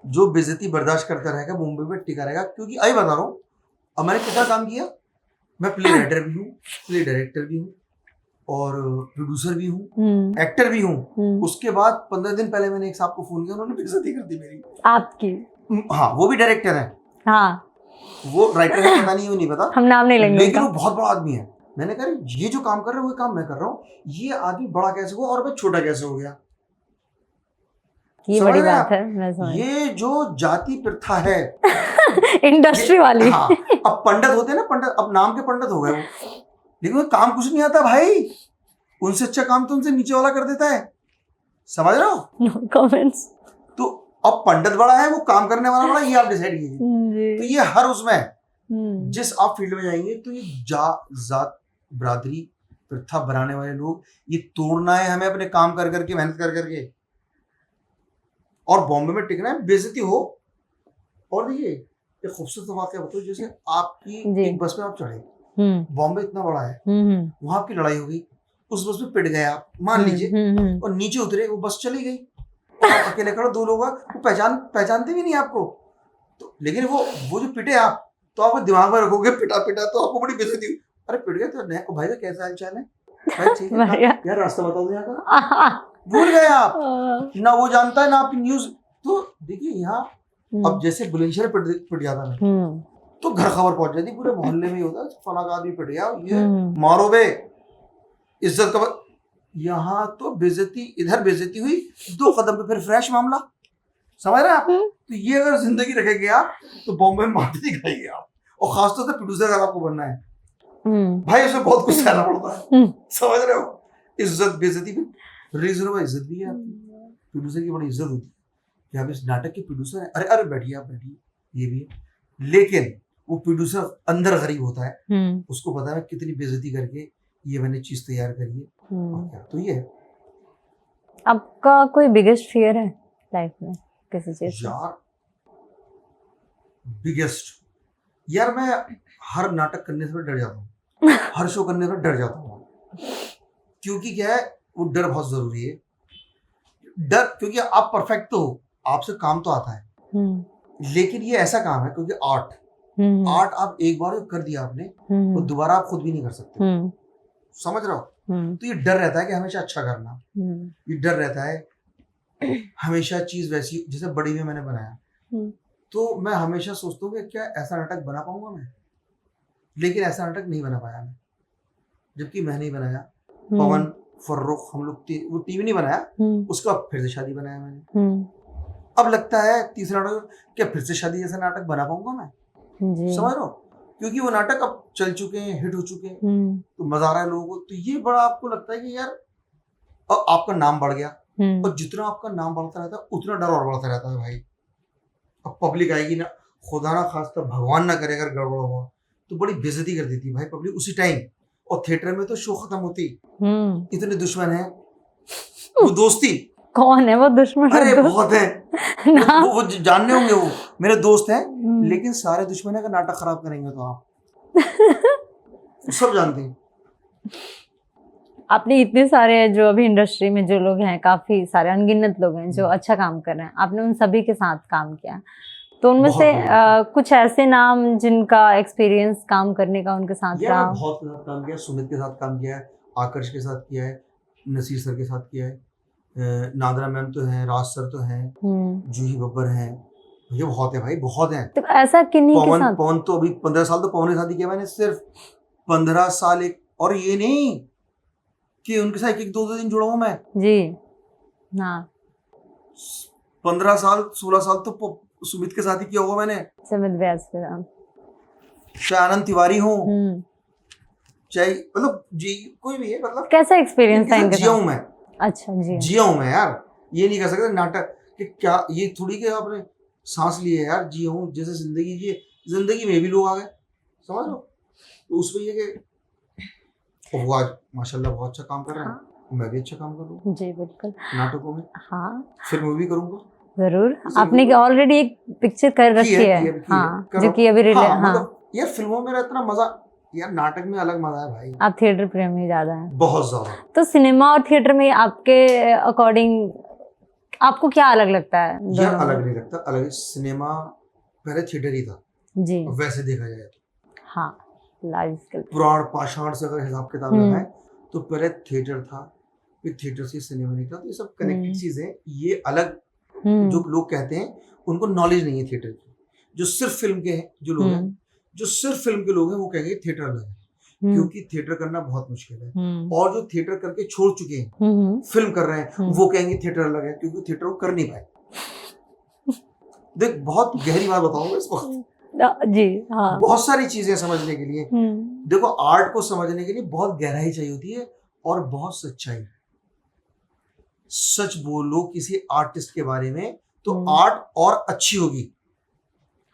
जो बेइज्जती बर्दाश्त करता रहेगा मुंबई में टिका रहेगा, क्योंकि आई बता रहा हूँ, अब मैंने कितना काम किया, मैं प्ले राइटर भी हूँ, प्ले डायरेक्टर भी हूँ, और प्रोड्यूसर भी हूँ, एक्टर भी हूँ। उसके बाद 15 दिन पहले मैंने एक साहब को फोन किया, उन्होंने बेइज्जती कर दी मेरी। आपकी? हाँ, वो भी डायरेक्टर है, हाँ, वो राइटर है, पता नहीं, वो नहीं पता, हम नाम नहीं लेंगे, लेकिन वो बहुत बड़ा आदमी है। मैंने कहा ये जो काम कर रहे हो, वो काम मैं कर रहा हूँ, ये आदमी बड़ा कैसे हुआ और मैं छोटा कैसे हो गया? ये बड़ी बात है, मैं समझ। ये जो जाति प्रथा है इंडस्ट्री वाली, हाँ, अब पंडित होते हैं ना, पंडित अब नाम के पंडित हो गए वो, लेकिन वो काम कुछ नहीं आता भाई, उनसे अच्छा काम तो उनसे नीचे वाला कर देता है, समझ रहे हो? No comments. तो अब पंडित बड़ा है, वो काम करने वाला बड़ा, ये आप डिसाइड कीजिए। तो ये हर उसमें जिस आप फील्ड में जाएंगे, तो ये जात बरादरी प्रथा बनाने वाले लोग, ये तोड़ना है हमें अपने काम कर करके, मेहनत कर करके, और बॉम्बे में टिकना है, बेइज्जती हो। और देखिए एक खूबसूरत वाक़या बताओ, जैसे आपकी एक बस में आप चढ़े, बॉम्बे इतना बड़ा है, वहां आपकी लड़ाई हो गई, उस बस में पिट गए आप, मान लीजिए, और नीचे उतरे, वो बस चली गई, आप अकेले खड़े, 2 लोग, वो पहचानते भी नहीं आपको, तो लेकिन वो जो पिटे आप, तो आप दिमाग में रखोगे पिटा तो आपको बड़ी बेइज्जती हुई, अरे पिट गए तो भाई का कैसा हाल चाल है भाई, ठीक है यार, रास्ता बताओ यहाँ का, भूल गए आप, ना वो जानता है ना आपकी न्यूज। तो देखिए यहाँ अब जैसे बुलंदशहर पिट जाता है, तो घर खबर पहुंच जाती, पूरे मोहल्ले में ही होता है, फला का आदमी पिट गया, ये मारो बे, इज्जत का। यहाँ तो बेइज्जती, इधर बेइज्जती हुई, 2 कदम पे फिर फ्रेश मामला, समझ रहे हैं आप? तो ये अगर जिंदगी रखेंगे आप, तो बॉम्बे में मारते दिखाएंगे आप, और खासतौर से प्रोड्यूसर अगर आपको बनना है भाई, उसमें बहुत कुछ सहना पड़ता है, समझ रहे हो? इज्जत बेइज्जती भी, रीजनेबल इज्जत भी है आपकी, प्रोड्यूसर की बड़ी इज्जत होती है कि आप इस नाटक के प्रोड्यूसर हैं, अरे बैठिए आप, बैठिए, ये भी है। लेकिन वो प्रोड्यूसर अंदर गरीब होता है, उसको पता है मैं कितनी बेइज्जती करके ये मैंने चीज तैयार करी है और क्या। तो ये है। आपका कोई बिगेस्ट फियर है लाइफ में किसी चीज से? यार बिगेस्ट, यार मैं हर नाटक करने से डर जाता हूँ, हर शो करने से डर जाता हूँ, क्योंकि क्या है वो डर बहुत जरूरी है। डर क्योंकि आप परफेक्ट तो हो, आपसे काम तो आता है, लेकिन ये ऐसा काम है क्योंकि आर्ट आप एक बार कर दिया आपने तो दोबारा आप खुद भी नहीं कर सकते, समझ रहे हो। तो ये डर रहता है कि हमेशा अच्छा करना, ये डर रहता है हमेशा चीज वैसी जैसे बड़ी में मैंने बनाया, तो मैं हमेशा सोचता हूँ कि क्या ऐसा नाटक बना पाऊंगा मैं, लेकिन ऐसा नाटक नहीं बना पाया मैं, जबकि मैंने ही बनाया। पवन फर्रुख हम लोग वो टीवी नहीं बनाया, उसके बाद फिर से शादी बनाया मैंने। अब लगता है तीसरा नाटक क्या फिर से शादी जैसा नाटक बना पाऊंगा मैं, समझ रहे हो, क्योंकि वो नाटक अब चल चुके हैं, हिट हो चुके हैं, तो मजा आ रहा है लोगों को। तो ये बड़ा आपको लगता है कि यार अब आपका नाम बढ़ गया, और जितना आपका नाम बढ़ता रहता है उतना डर और बढ़ता रहता है भाई। अब पब्लिक आएगी ना, खुदा ना खास्ता भगवान ना करे अगर गड़बड़ हुआ तो बड़ी बेइज्जती कर देती भाई पब्लिक उसी टाइम, और थिएटर में तो शो खत्म होती, इतने दुश्मन हैं। वो दोस्ती कौन है वो दुश्मन? अरे बहुत है वो जानने होंगे, वो मेरे दोस्त हैं, लेकिन सारे दुश्मन है अगर नाटक खराब करेंगे तो आप सब जानते हैं। आपने इतने सारे जो अभी इंडस्ट्री में जो लोग हैं, काफी सारे अनगिनत लोग हैं जो अच्छा काम कर रहे हैं, आपने उन सभी के साथ काम किया, तो उनमें से कुछ ऐसे नाम जिनका एक्सपीरियंस काम करने का उनके साथ रहा? बहुत काम किया, सुमित के साथ काम किया है, आकर्ष के साथ किया है, नसीर सर के साथ किया है, नादरा मैम तो हैं, राज सर तो हैं, जूही बब्बर हैं, ये बहुत है भाई, बहुत है। तो ऐसा किन्हीं के साथ? पवन तो अभी 15 साल तो पवन के साथ ही किया मैंने, सिर्फ 15 साल एक, और ये नहीं कि उनके साथ एक 2 दिन जुड़ा हूं मैं जी, हाँ 15 साल 16 साल तो सुमित के साथ ही किया होगा मैंने, सुमित व्यास के साथ, चाहे आनंद तिवारी हो, चाहे मतलब जी कोई भी है, मतलब कैसा एक्सपीरियंस था इनके जिया हूं मैं। अच्छा जी, जिया हूं मैं यार, ये नहीं कह सकते नाटक कि क्या ये थोड़ी कि आपने सांस लिए यार, जिया हूं जैसे जिंदगी जिए, जिंदगी में भी लोग आ गए, समझ लो। तो उसमें ये कि वो आज माशाल्लाह बहुत अच्छा काम कर रहा है, हाँ। मैं भी अच्छा काम कर रहा हूँ जी बिल्कुल, नाटकों में, हाँ फिल्म भी करूंगा जरूर। आपने ऑलरेडी एक पिक्चर कर रखी है, हाँ जो कि अभी रिलीज, हाँ मतलब यार फिल्मों में इतना मजा, यार नाटक में अलग मजा है भाई। आप थिएटर प्रेमी ज्यादा है, बहुत ज्यादा। तो सिनेमा और थिएटर में आपके अकॉर्डिंग आपको क्या अलग लगता है? यार अलग नहीं लगता, अलग सिनेमा पहले थिएटर ही था जी, वैसे देखा जाए तो हाँ लाइव पुराण पाषाण से अगर हिसाब किताब लगाए तो पहले थिएटर था, फिर थिएटर से सिनेमा निकला, तो ये सब कनेक्टेड चीजें, ये अलग जो लोग कहते हैं उनको नॉलेज नहीं है थिएटर की, जो सिर्फ फिल्म के हैं जो लोग हैं, जो सिर्फ फिल्म के लोग हैं वो कहेंगे थिएटर अलग है, क्योंकि थिएटर करना बहुत मुश्किल है, और जो थिएटर करके छोड़ चुके हैं फिल्म कर रहे हैं वो कहेंगे थिएटर अलग है, क्योंकि थिएटर वो कर नहीं पाए। देख बहुत गहरी बात बताऊंगा इस वक्त जी, हाँ बहुत सारी चीजें समझने के लिए, देखो आर्ट को समझने के लिए बहुत गहराई चाहिए होती है और बहुत सच्चाई। सच बोलो किसी आर्टिस्ट के बारे में तो आर्ट और अच्छी होगी,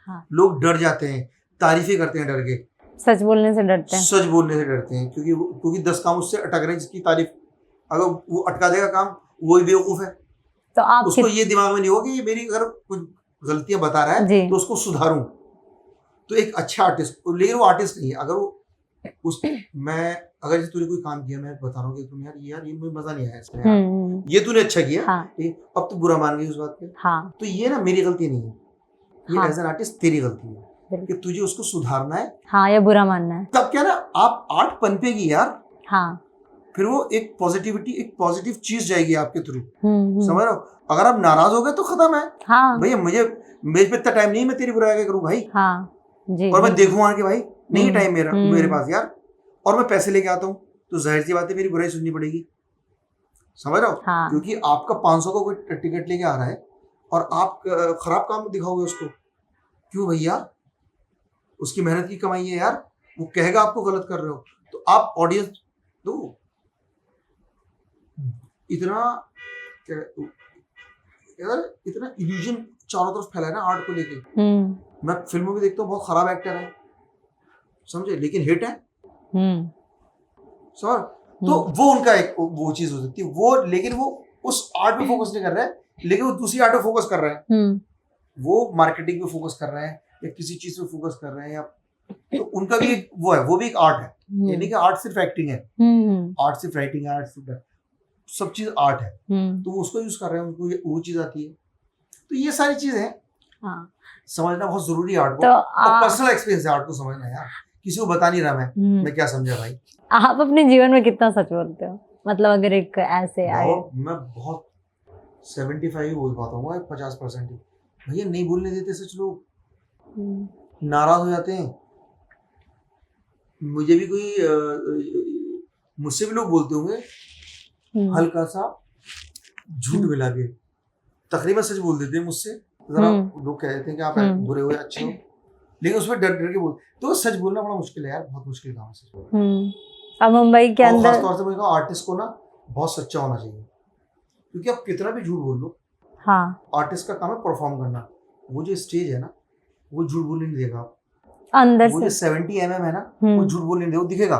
हाँ। लोग डर जाते हैं, तारीफें करते हैं डर के, सच बोलने से डरते हैं, सच बोलने से डरते हैं, क्योंकि 10 काम उससे अटक रहे हैं जिसकी तारीफ अगर वो अटका देगा काम वो ही बेवकूफ है, तो आप उसको ये दिमाग में नहीं होगा कि ये मेरी अगर कुछ गलतियां बता रहा है तो उसको सुधारूं। तो एक अच्छा आर्टिस्ट, लेकिन वो आर्टिस्ट नहीं है, अगर वो मैं अगर जैसे तूने कोई काम किया, मैं बता रहा हूँ कि तुम यार ये मुझे मजा नहीं आया इसमें, ये तूने अच्छा किया, हाँ। अब तो बुरा मान गई उस बात पे, हाँ। तो ये ना मेरी गलती नहीं है, ये एज एन आर्टिस्ट तेरी गलती है कि तुझे उसको सुधारना है, हाँ, या बुरा मानना है, तब क्या ना आप आर्ट पनपेगी यार, हाँ। फिर वो एक पॉजिटिविटी, एक पॉजिटिव चीज जाएगी आपके थ्रू, समझ रहे हो। अगर आप नाराज हो गए तो खत्म है, हाँ। भैया मुझे मेरे पे इतना टाइम नहीं मैं तेरी बुराई करूँ भाई, हाँ। जी, और मैं देखूंगा कि भाई नहीं टाइम मेरे पास यार, और मैं पैसे लेके आता हूँ तो जाहिर सी बात है मेरी बुराई सुननी पड़ेगी, समझ रहे हो, हाँ। क्योंकि आपका 500 का कोई टिकट लेके आ रहा है और आप खराब काम दिखाओगे उसको, क्यों भैया, उसकी मेहनत की कमाई है यार, वो कहेगा आपको गलत कर रहे हो, तो आप ऑडियंस दो इतना इतना इल्यूजन चारों तरफ फैला है ना आर्ट को लेके। मैं फिल्मों में देखता हूँ बहुत खराब एक्टर है, समझे, लेकिन हिट है सर। तो वो उनका एक वो चीज हो सकती है वो, लेकिन वो उस आर्ट पे फोकस नहीं कर रहा है, लेकिन वो दूसरी आर्ट पे फोकस कर रहा है। वो मार्केटिंग पे फोकस कर रहे हैं या किसी चीज पे फोकस कर रहे हैं, या तो उनका भी एक वो है, वो भी एक आर्ट है। यानी कि आर्ट सिर्फ एक्टिंग है, आर्ट सिर्फ राइटिंग है, आर्ट सिर्फ सब चीज आर्ट है, तो वो उसको यूज कर रहे हैं, उनको वो चीज आती है। तो ये सारी चीजें हैं, समझना बहुत जरूरी है आर्ट को। और पर्सनल एक्सपीरियंस है आर्ट को समझना यार, किसी को बता नहीं रहा मैं क्या समझा भाई। आप अपने जीवन में कितना सच बोलते हो? मतलब अगर एक ऐसे आए, मैं बहुत 75 ही बोल पाता हूँ, 50% ही। भैया नहीं बोलने देते सच, लोग नाराज हो जाते हैं। मुझे भी कोई मुझसे भी लोग बोलते होंगे हल्का सा झूठ मिला के, तकरीबन सच बोल देते हैं मुझसे। जरा लोग कहते हैं कि आप बुरे हो या अच्छे हो, लेकिन उसमें डर डर के बोल, तो सच बोलना बड़ा मुश्किल है यार, बहुत मुश्किल काम है सच बोलना। अब मुंबई के अंदर खास तौर से मुझे आर्टिस्ट को ना बहुत सच्चा होना चाहिए, क्योंकि आप कितना भी झूठ बोल लो, आर्टिस्ट का काम है परफॉर्म करना। वो जो स्टेज है ना, वो झूठ बोलने नहीं देगा अंदर वो से। जो 70 mm है ना, वो झूठ बोलने नहीं देगा, वो दिखेगा।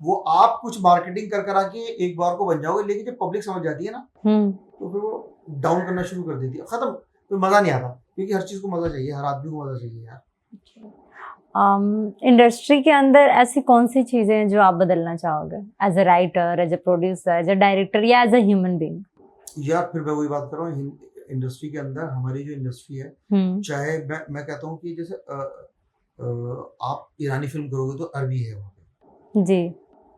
वो आप कुछ मार्केटिंग कर कर आके एक बार को बन जाओगे, लेकिन जब पब्लिक समझ जाती है ना, तो फिर वो डाउन करना शुरू कर देती है, खत्म, फिर मजा नहीं आता। क्योंकि हर चीज को मजा चाहिए, हर आदमी को मजा चाहिए यार। इंडस्ट्री के अंदर ऐसी कौन सी चीजें हैं जो आप बदलना चाहोगे, as a writer, as a producer, as a director, या एज अ ह्यूमन बीइंग? यार फिर मैं वही बात कर रहा हूँ, इंडस्ट्री के अंदर हमारी जो इंडस्ट्री है, चाहे मैं कहता हूँ कि जैसे आप ईरानी फिल्म करोगे तो अरबी है वहाँ पे जी,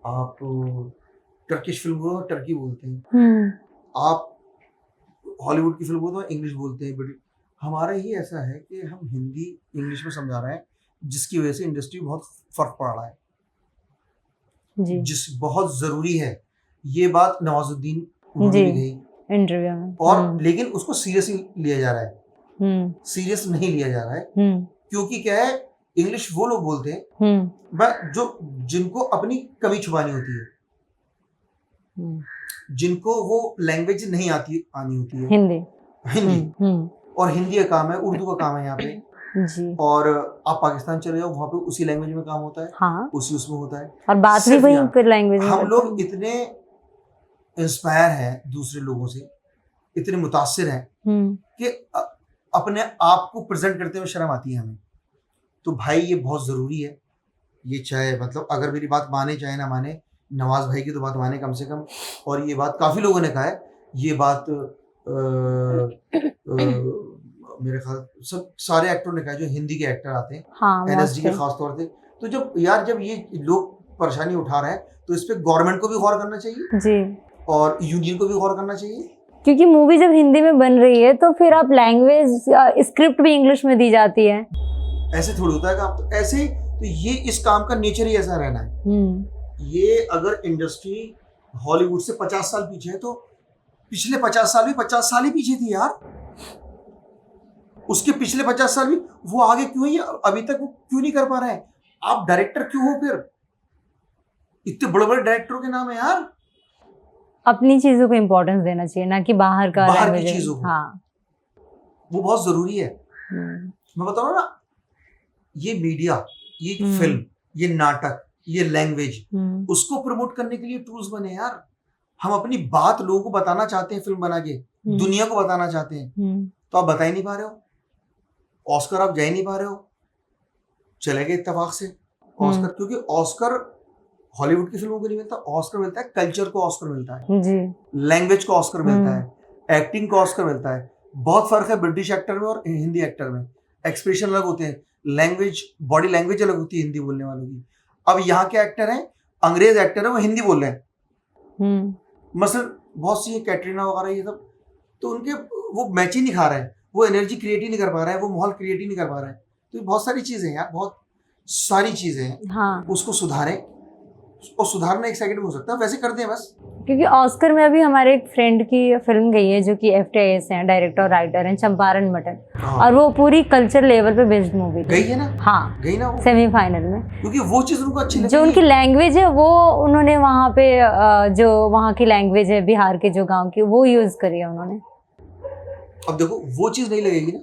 आप टर्किश फिल्म करोगे तो टर्की बोलते हैं, आप हॉलीवुड की फिल्म करोगे तो इंग्लिश बोलते हैं। बट हमारा ही ऐसा है कि हम हिंदी इंग्लिश में समझा रहे हैं, जिसकी वजह से इंडस्ट्री बहुत फर्क पड़ रहा है जी, जिस बहुत जरूरी है। ये बात नवाजुद्दीन उन्होंने भी कही इंटरव्यू में, और लेकिन उसको सीरियस लिया जा रहा है, सीरियस नहीं लिया जा रहा है, क्योंकि क्या है, इंग्लिश वो लोग बोलते हैं जो जिनको अपनी कमी छुपानी होती है, जिनको वो लैंग्वेज नहीं आनी होती है, हिंदी और हिंदी का काम है, उर्दू का काम है यहाँ पे जी। और आप पाकिस्तान चले जाओ, वहाँ पे उसी लैंग्वेज में काम होता है, हाँ। उसी उसमें होता है, और बात भी वही लैंग्वेज में। हम लोग इतने इंस्पायर हैं दूसरे लोगों से, इतने मुतासिर हैं कि अपने आप को प्रेजेंट करते हुए शर्म आती है हमें। तो भाई ये बहुत जरूरी है, ये चाहे मतलब अगर मेरी बात माने चाहे ना माने, नवाज भाई की तो बात माने कम से कम। और ये बात काफी लोगों ने कहा है, ये बात मेरे ख्याल सब सारे एक्टरों ने कहा, जो हिंदी के एक्टर आते हैं, हाँ, NSD के खास तौर से। तो जब ये लोग परेशानी उठा रहे हैं, तो इस पे गवर्नमेंट को भी गौर करना चाहिए जी, और यूनियन को भी गौर करना चाहिए, क्योंकि मूवी जब हिंदी में बन रही है तो फिर आप लैंग्वेज स्क्रिप्ट भी इंग्लिश में दी जाती है। ऐसे थोड़ी होता है काम, तो ऐसे तो ये इस काम का नेचर ही ऐसा रहना है। ये अगर इंडस्ट्री हॉलीवुड से 50 साल पीछे है, तो पिछले 50 साल भी 50 साल ही पीछे थी यार, उसके पिछले 50 साल भी वो आगे क्यों है, अभी तक वो क्यों नहीं कर पा रहे हैं? आप डायरेक्टर क्यों हो फिर? इतने बड़े बड़े डायरेक्टरों के नाम है यार। अपनी चीजों को इम्पोर्टेंस देना चाहिए, ना कि बाहर की चीजों को। हाँ, वो बहुत जरूरी है। मैं बता रहा हूँ ना, ये मीडिया, ये फिल्म, ये नाटक, ये लैंग्वेज, उसको प्रमोट करने के लिए टूल्स बने यार। हम अपनी बात लोगों को बताना चाहते हैं, फिल्म बना के दुनिया को बताना चाहते हैं, तो आप बता ही नहीं पा रहे हो। ऑस्कर आप जा ही नहीं पा रहे हो, चले गए इत्तेफाक से ऑस्कर, क्योंकि ऑस्कर हॉलीवुड की फिल्मों को नहीं मिलता, ऑस्कर मिलता है कल्चर को, ऑस्कर मिलता है जी, लैंग्वेज को ऑस्कर मिलता है, एक्टिंग को ऑस्कर मिलता है। बहुत फर्क है ब्रिटिश एक्टर में और हिंदी एक्टर में, एक्सप्रेशन अलग होते हैं, लैंग्वेज, बॉडी लैंग्वेज अलग होती है हिंदी बोलने वालों की। अब यहाँ के एक्टर हैं, अंग्रेज एक्टर है, वो हिंदी बोल रहे हैं, मसलन बहुत सी कैटरीना वगैरह ये सब, तो उनके वो मैच ही नहीं खा रहे हैं, वो एनर्जी क्रिएट ही नहीं कर पा रहे हैं, वो माहौल क्रिएट ही नहीं कर पा रहे हैं। तो बहुत सारी चीजें हैं यार, बहुत सारी चीजें हैं, हाँ। उसको सुधारें, और सुधारना एक सेकंड में हो सकता है, वैसे कर दें बस। क्योंकि ऑस्कर में अभी हमारे एक फ्रेंड की फिल्म गई है, जो कि FTIS हैं, डायरेक्टर और राइटर हैं, चंपारण मटन, हाँ। और वो पूरी कल्चर लेवल पे बेस्ड मूवी गई है ना, हाँ, गई ना सेमीफाइनल में, क्योंकि वो चीज उनको अच्छी लगी, जो उनकी लैंग्वेज है वो उन्होंने वहाँ पे जो वहाँ की लैंग्वेज है बिहार के जो गाँव की, वो यूज करी है उन्होंने। अब देखो वो चीज नहीं लगेगी ना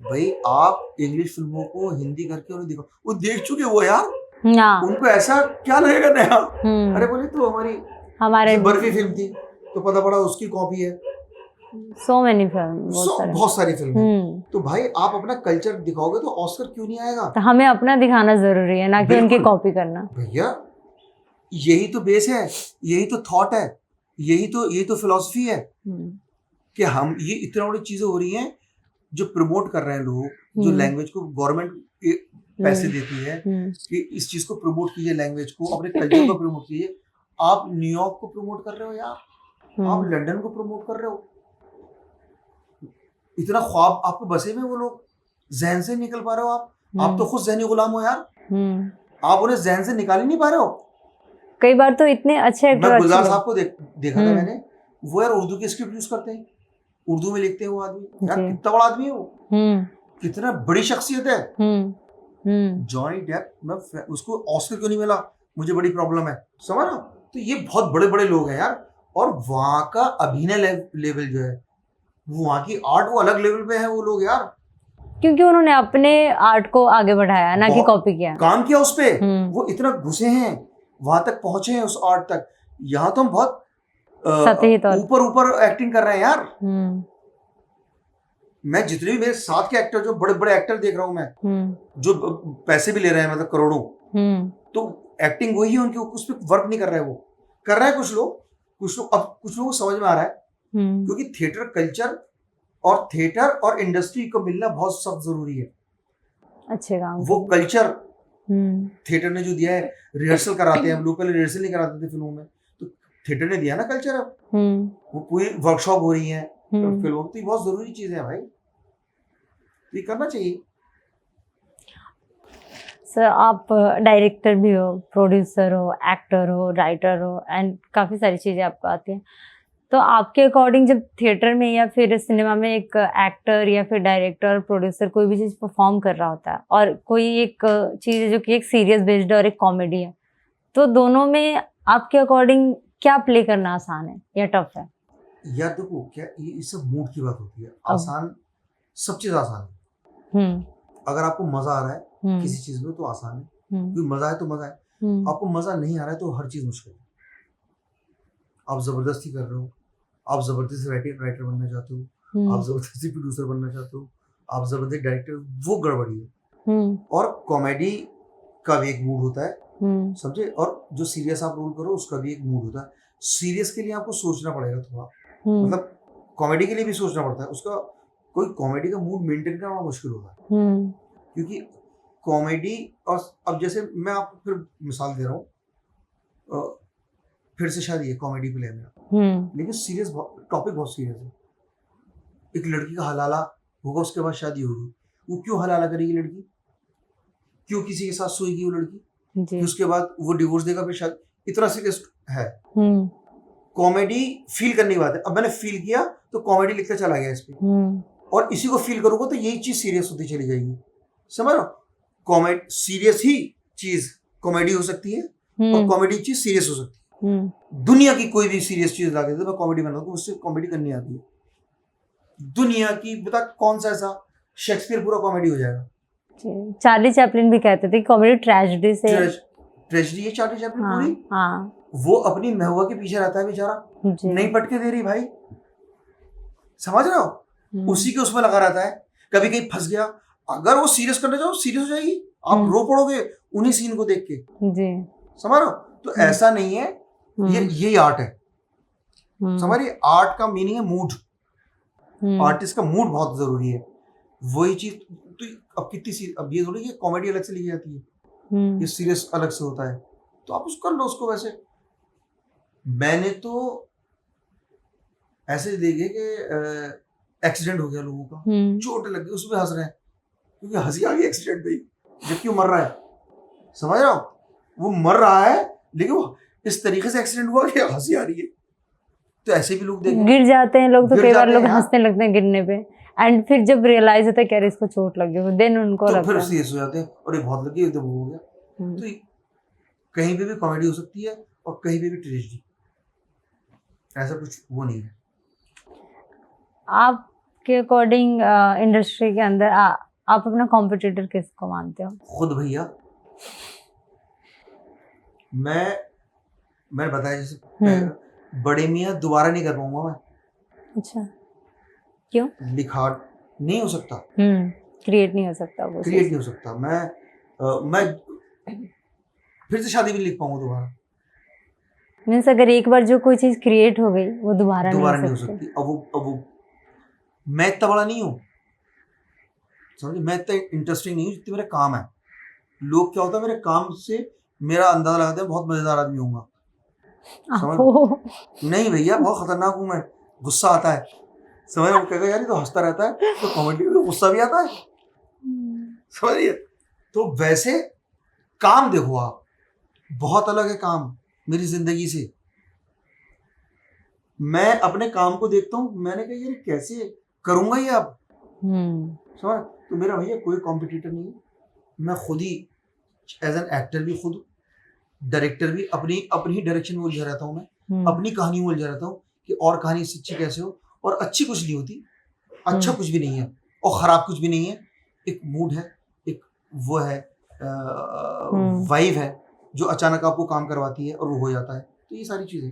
भाई, आप इंग्लिश फिल्मों को हिंदी करके उन्हें देखो, वो देख चुके वो यार, उनको ऐसा क्या लगेगा नया। अरे बोले तो हमारे बर्फी फिल्म थी तो पता पड़ा उसकी कॉपी है, सो मेनी फिल्म, बहुत सारी फिल्म है। तो भाई आप अपना कल्चर दिखाओगे तो ऑस्कर क्यों नहीं आएगा? तो हमें अपना दिखाना जरूरी है, ना कि उनकी कॉपी करना। भैया यही तो बेस है, यही तो थॉट है, यही तो फिलॉसफी है कि हम ये इतना बड़ी चीजें हो रही हैं जो प्रमोट कर रहे हैं लोग, जो लैंग्वेज को गवर्नमेंट पैसे देती है कि इस चीज को प्रमोट कीजिए, लैंग्वेज को, अपने कल्चर को प्रमोट कीजिए। आप न्यूयॉर्क को प्रमोट कर रहे हो यार, आप लंदन को प्रमोट कर रहे हो, इतना ख्वाब आपको बसे में वो लोग जहन से निकल पा रहे हो। आप तो खुद जहनी गुलाम हो यार, आप उन्हें जहन से निकाल ही नहीं पा रहे हो। कई बार तो इतने अच्छे एक्टर, मैं गुलजार साहब को देखा था मैंने, वो यार उर्दू की स्क्रिप्ट यूज करते हैं, उर्दू में लिखते हैं वो आदमी, यार कितना बड़ा आदमी है वो, कितना बड़ी शख्सियत है। जॉनी डेप, मैं उसको ऑस्कर क्यों नहीं मिला, मुझे बड़ी प्रॉब्लम है, समझ रहा। तो ये बहुत बड़े बड़े लोग हैं यार, और वहां का अभिनय लेवल जो है, वहां की आर्ट वो अलग लेवल पे है वो लोग यार, क्योंकि उन्होंने अपने आर्ट को आगे बढ़ाया, ना कि कॉपी किया, काम किया उस पे। वो इतना घुसे हैं, वहां तक पहुंचे हैं उस आर्ट तक। यहाँ तो हम बहुत ऊपर एक्टिंग कर रहे हैं यार। मैं जितने भी मेरे साथ के एक्टर, जो बड़े बड़े एक्टर देख रहा हूँ मैं, जो पैसे भी ले रहे हैं, मतलब करोड़ों, तो एक्टिंग वही है उनकी, उस पर वर्क नहीं कर रहे हैं, वो कर रहे हैं कुछ लोग। अब कुछ लोगों को समझ में आ रहा है, क्योंकि थिएटर कल्चर और थिएटर और इंडस्ट्री को मिलना बहुत सख्त जरूरी है। अच्छे काम, वो कल्चर थिएटर ने जो दिया है, रिहर्सल कराते हैं हम लोग, पहले रिहर्सल नहीं कराते थे फिल्मों में, तो थिएटर ने दिया ना कल्चर। अब वो पूरी वर्कशॉप हो रही है फिल्मों, तो ये बहुत जरूरी चीज है भाई, ये करना चाहिए। सर आप डायरेक्टर भी हो, प्रोड्यूसर हो, एक्टर हो, राइटर हो, एंड काफ़ी सारी चीज़ें आपको आती हैं। तो आपके अकॉर्डिंग जब थिएटर में या फिर सिनेमा में एक एक्टर या फिर डायरेक्टर, प्रोड्यूसर कोई भी चीज़ परफॉर्म कर रहा होता है, और कोई एक चीज़ है जो कि एक सीरियस बेस्ड और एक कॉमेडी है, तो दोनों में आपके अकॉर्डिंग क्या प्ले करना आसान है या टफ है? यार देखो, क्या ये सब मूड की बात होती है। आसान, सब चीज आसान है। अगर आपको मजा आ रहा है किसी चीज में तो आसान है, क्योंकि मजा है तो मजा है। आपको मजा नहीं आ रहा है तो हर चीज मुश्किल है। आप जबरदस्ती कर रहे हो, आप जबरदस्ती राइटर बनना चाहते हो, आप जबरदस्ती प्रोड्यूसर बनना चाहते हो, आप जबरदस्ती डायरेक्टर, वो गड़बड़ी है। और कॉमेडी का भी एक मूड होता है, समझे, और जो सीरियस आप रोल करो उसका भी एक मूड होता है। सीरियस के लिए आपको सोचना पड़ेगा थोड़ा, मतलब कॉमेडी के लिए भी सोचना पड़ता है। उसका कोई कॉमेडी का मूड मेंटेन करना मुश्किल होता है, क्योंकि कॉमेडी, और अब जैसे मैं आपको फिर मिसाल दे रहा हूँ, फिर से शादी है, कॉमेडी प्ले है मेरा, लेकिन सीरियस टॉपिक बहुत सीरियस है। एक लड़की का हलाला होगा, उसके बाद शादी होगी, वो क्यों हलाला करेगी लड़की, क्यों किसी के साथ सोएगी वो लड़की, फिर उसके बाद वो डिवोर्स देगा, फिर शादी, इतना सीरियस है। कॉमेडी फील करने की बात है। अब मैंने फील किया तो कॉमेडी लिखता चला गया इस पे, और इसी को फील करूंगा तो यही चीज सीरियस होती चली जाएगी, समझ लो। कॉमेडी सीरियस ही चीज कॉमेडी हो सकती है, और कॉमेडी चीज सीरियस हो सकती है। दुनिया की कोई भी सीरियस चीज ला के मैं कॉमेडी बनाऊंगा, उससे कॉमेडी करनी आती है। दुनिया की बता कौन सा ऐसा, शेक्सपियर पूरा कॉमेडी हो जाएगा। चार्ली चैपलिन भी कहते थे कॉमेडी ट्रेजेडी से, ट्रेजेडी है चार्ली चैपलिन पूरी। वो अपनी महबूबा के पीछे रहता है बेचारा, नहीं पटके दे रही भाई, समझ रहे हो, उसी के उसमें लगा रहता है। कभी कहीं फंस गया, अगर वो सीरियस करने जाओ सीरियस हो जाएगी, आप रो पड़ोगे उन्हीं सीन को देख के जी, समझ रहे हो। तो ऐसा नहीं है, ये आर्ट है, समझिए। आर्ट का मीनिंग है मूड, आर्टिस्ट का मूड बहुत जरूरी है। वही चीज तो अब कितनी अब ये थोड़ी कॉमेडी अलग से लिखी जाती है, ये सीरियस अलग से होता है, तो आप उसको कर लो उसको। वैसे मैंने तो ऐसे देखे कि एक्सीडेंट हो गया लोगों का, चोट लग गई, उसमें हंस रहे हैं क्योंकि हंसी आ गई एक्सीडेंट पे, जबकि वो मर रहा है, समझ रहे हो। वो मर रहा है लेकिन वो इस तरीके से एक्सीडेंट हुआ कि हंसी आ रही है। तो ऐसे भी लोग देखे, गिर जाते हैं लोग, तो कई बार लोग हंसने लगते हैं गिरने पे, एंड फिर जब रियलाइज होता है कि अरे इसको चोट लग गई, देन उनको तो फिर सीरियस हो जाते हैं, और ये बहुत लगी, एकदम हो गया। तो कहीं पे भी कॉमेडी हो सकती है और कहीं पे भी ट्रेजेडी, ऐसा कुछ वो नहीं है। आप आपके अकॉर्डिंग इंडस्ट्री के अंदर आप अपना कॉम्पिटिटर किसको मानते हो? खुद भैया। मैंने बताया जैसे बड़े मियाँ दोबारा नहीं कर पाऊंगा मैं। अच्छा, क्यों? लिखा नहीं हो सकता, क्रिएट नहीं हो सकता, वो क्रिएट नहीं हो सकता। मैं फिर से शादी भी लिख पाऊंगा दोबारा। मीन्स अगर एक बार जो कोई चीज क्रिएट हो गई वो दोबारा नहीं हो सकती। अब वो मैं इतना बड़ा नहीं हूँ, समझिए, मैं इतना इंटरेस्टिंग नहीं हूँ जितनी मेरा काम है। लोग क्या होता है मेरे काम से मेरा अंदाजा लगाते हैं बहुत मजेदार आदमी होऊंगा। समझ नहीं भैया, बहुत खतरनाक हूँ मैं। गुस्सा आता है, समझ रहे हो, कहेगा यार ये तो हंसता रहता है, तो कॉमेडी में गुस्सा भी आता है, समझिए। तो वैसे काम देखो आप, बहुत अलग है काम मेरी जिंदगी से। मैं अपने काम को देखता हूँ, मैंने कहा यार कैसे करूंगा ये अब, समझ। तो मेरा भैया कोई कॉम्पिटिटर नहीं है, मैं खुद ही एज एन एक्टर भी खुद, डायरेक्टर भी अपनी ही डायरेक्शन में उलझा रहता हूँ मैं, अपनी कहानी में उलझा रहता हूँ कि और कहानी सच्ची कैसे हो। और अच्छी कुछ नहीं होती, अच्छा कुछ भी नहीं है और खराब कुछ भी नहीं है। एक मूड है, एक वो है वाइब है जो अचानक आपको काम करवाती है और वो हो जाता है। तो ये सारी चीजें।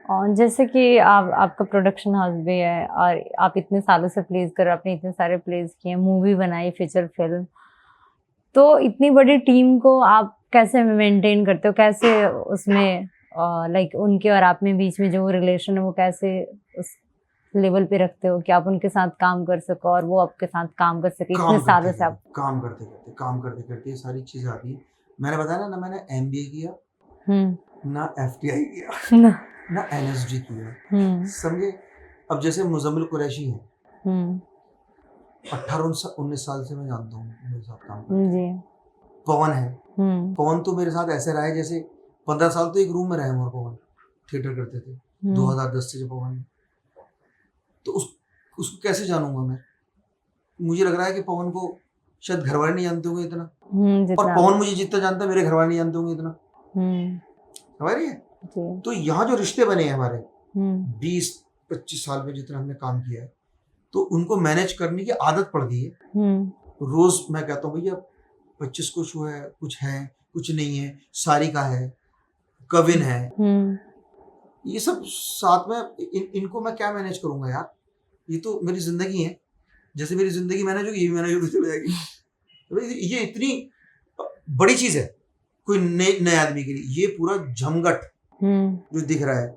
और जैसे कि आपका प्रोडक्शन हाउस भी है और आप इतने सालों से प्लेस कर, आपने इतने सारे प्लेस किए, मूवी बनाई, फीचर फिल्म, तो इतनी बड़ी टीम को आप कैसे मेंटेन करते हो? कैसे उसमें लाइक उनके और आप में बीच में जो रिलेशन है वो कैसे उस लेवल पे रखते हो कि आप उनके साथ काम कर सको और वो आपके साथ काम कर सके इतने सालों से? आप काम करते करते ये सारी चीजें आती है। मैंने बताया ना मैंने MBA किया, ना FTI किया, ना NSD किया, समझे। अब जैसे मुजम्मिल कुरैशी है, 18-19 साल से मैं जानता हूँ, मेरे साथ काम करते हैं। पवन है, पवन तो मेरे साथ ऐसे रहा है जैसे 15 साल तो एक रूम में रहे और पवन थिएटर करते थे 2010 से जब पवन, तो उसको कैसे जानूंगा मैं? मुझे लग रहा है कि पवन को शायद घर वाले नहीं जानते होंगे इतना, और पवन मुझे जितना जानता है मेरे घर वाले नहीं जानते होंगे इतना, समझ रही है। तो यहाँ जो रिश्ते बने हैं हमारे 20-25 साल में जितना हमने काम किया है, तो उनको मैनेज करने की आदत पड़ गई है। रोज मैं कहता हूँ भैया 25 को शो है, कुछ है कुछ नहीं है, सारिका है, कविन है, ये सब साथ में इनको मैं क्या मैनेज करूंगा यार? ये तो मेरी जिंदगी है, जैसे मेरी जिंदगी मैनेज होगी ये भी मैनेज होती चली जाएगी। ये इतनी बड़ी चीज है कोई नए आदमी के लिए, ये पूरा झमगट जो दिख रहा है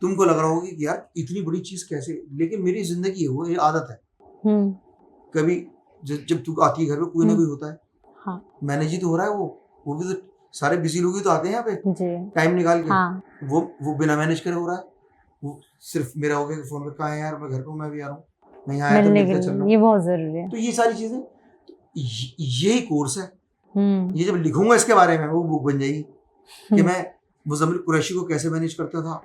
तुमको लग रहा होगा कि यार इतनी बड़ी चीज कैसे, लेकिन मेरी जिंदगी है वो, ये आदत है। कभी जब तू आती है घर पे कोई ना कोई होता है, हाँ। मैनेज ही तो हो रहा है वो भी तो सारे बिजी लोग ही तो आते हैं यहाँ पे टाइम निकाल के, हाँ। वो बिना मैनेज करे हो रहा है। वो सिर्फ मेरा हो गया फोन पे, कहाँ है यार मैं घर पे हूँ, मैं भी आ रहा हूँ, मैं यहाँ आया तो मिलकर चल रहा हूँ, ये बहुत जरूरी है। तो ये सारी चीजें, यही कोर्स है। ये जब लिखूंगा इसके बारे में वो बुक बन जाएगी कि मैं मुजम्मिल कुरैशी को कैसे मैनेज करता था,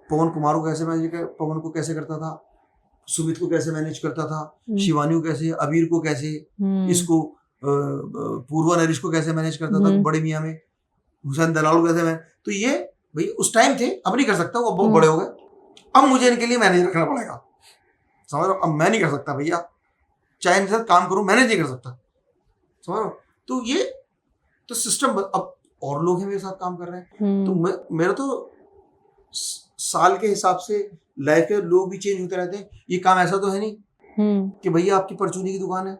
पवन कुमार को कैसे मैनेज कर, पवन को कैसे करता था, सुमित को कैसे मैनेज करता था, शिवानी को कैसे, अबीर को कैसे, इसको पूर्वा नरिश को कैसे मैनेज करता था बड़े मियाँ में, हुसैन दलाल को कैसे मैनेज। तो ये भाई उस टाइम थे, अब नहीं कर सकता, वो बहुत बड़े हो गए, अब मुझे इनके लिए मैनेज रखना पड़ेगा, समझ रहे हो। अब मैं नहीं कर सकता भैया, चाहे इनके साथ काम करूं मैनेज नहीं कर सकता, समझ रहे हो। तो ये तो सिस्टम, अब और लोग हैं मेरे साथ काम कर रहे हैं, तो मेरा तो साल के हिसाब से लाइफ के लोग भी चेंज होते रहते हैं। ये काम ऐसा तो है नहीं कि भैया आपकी परचूनी की दुकान है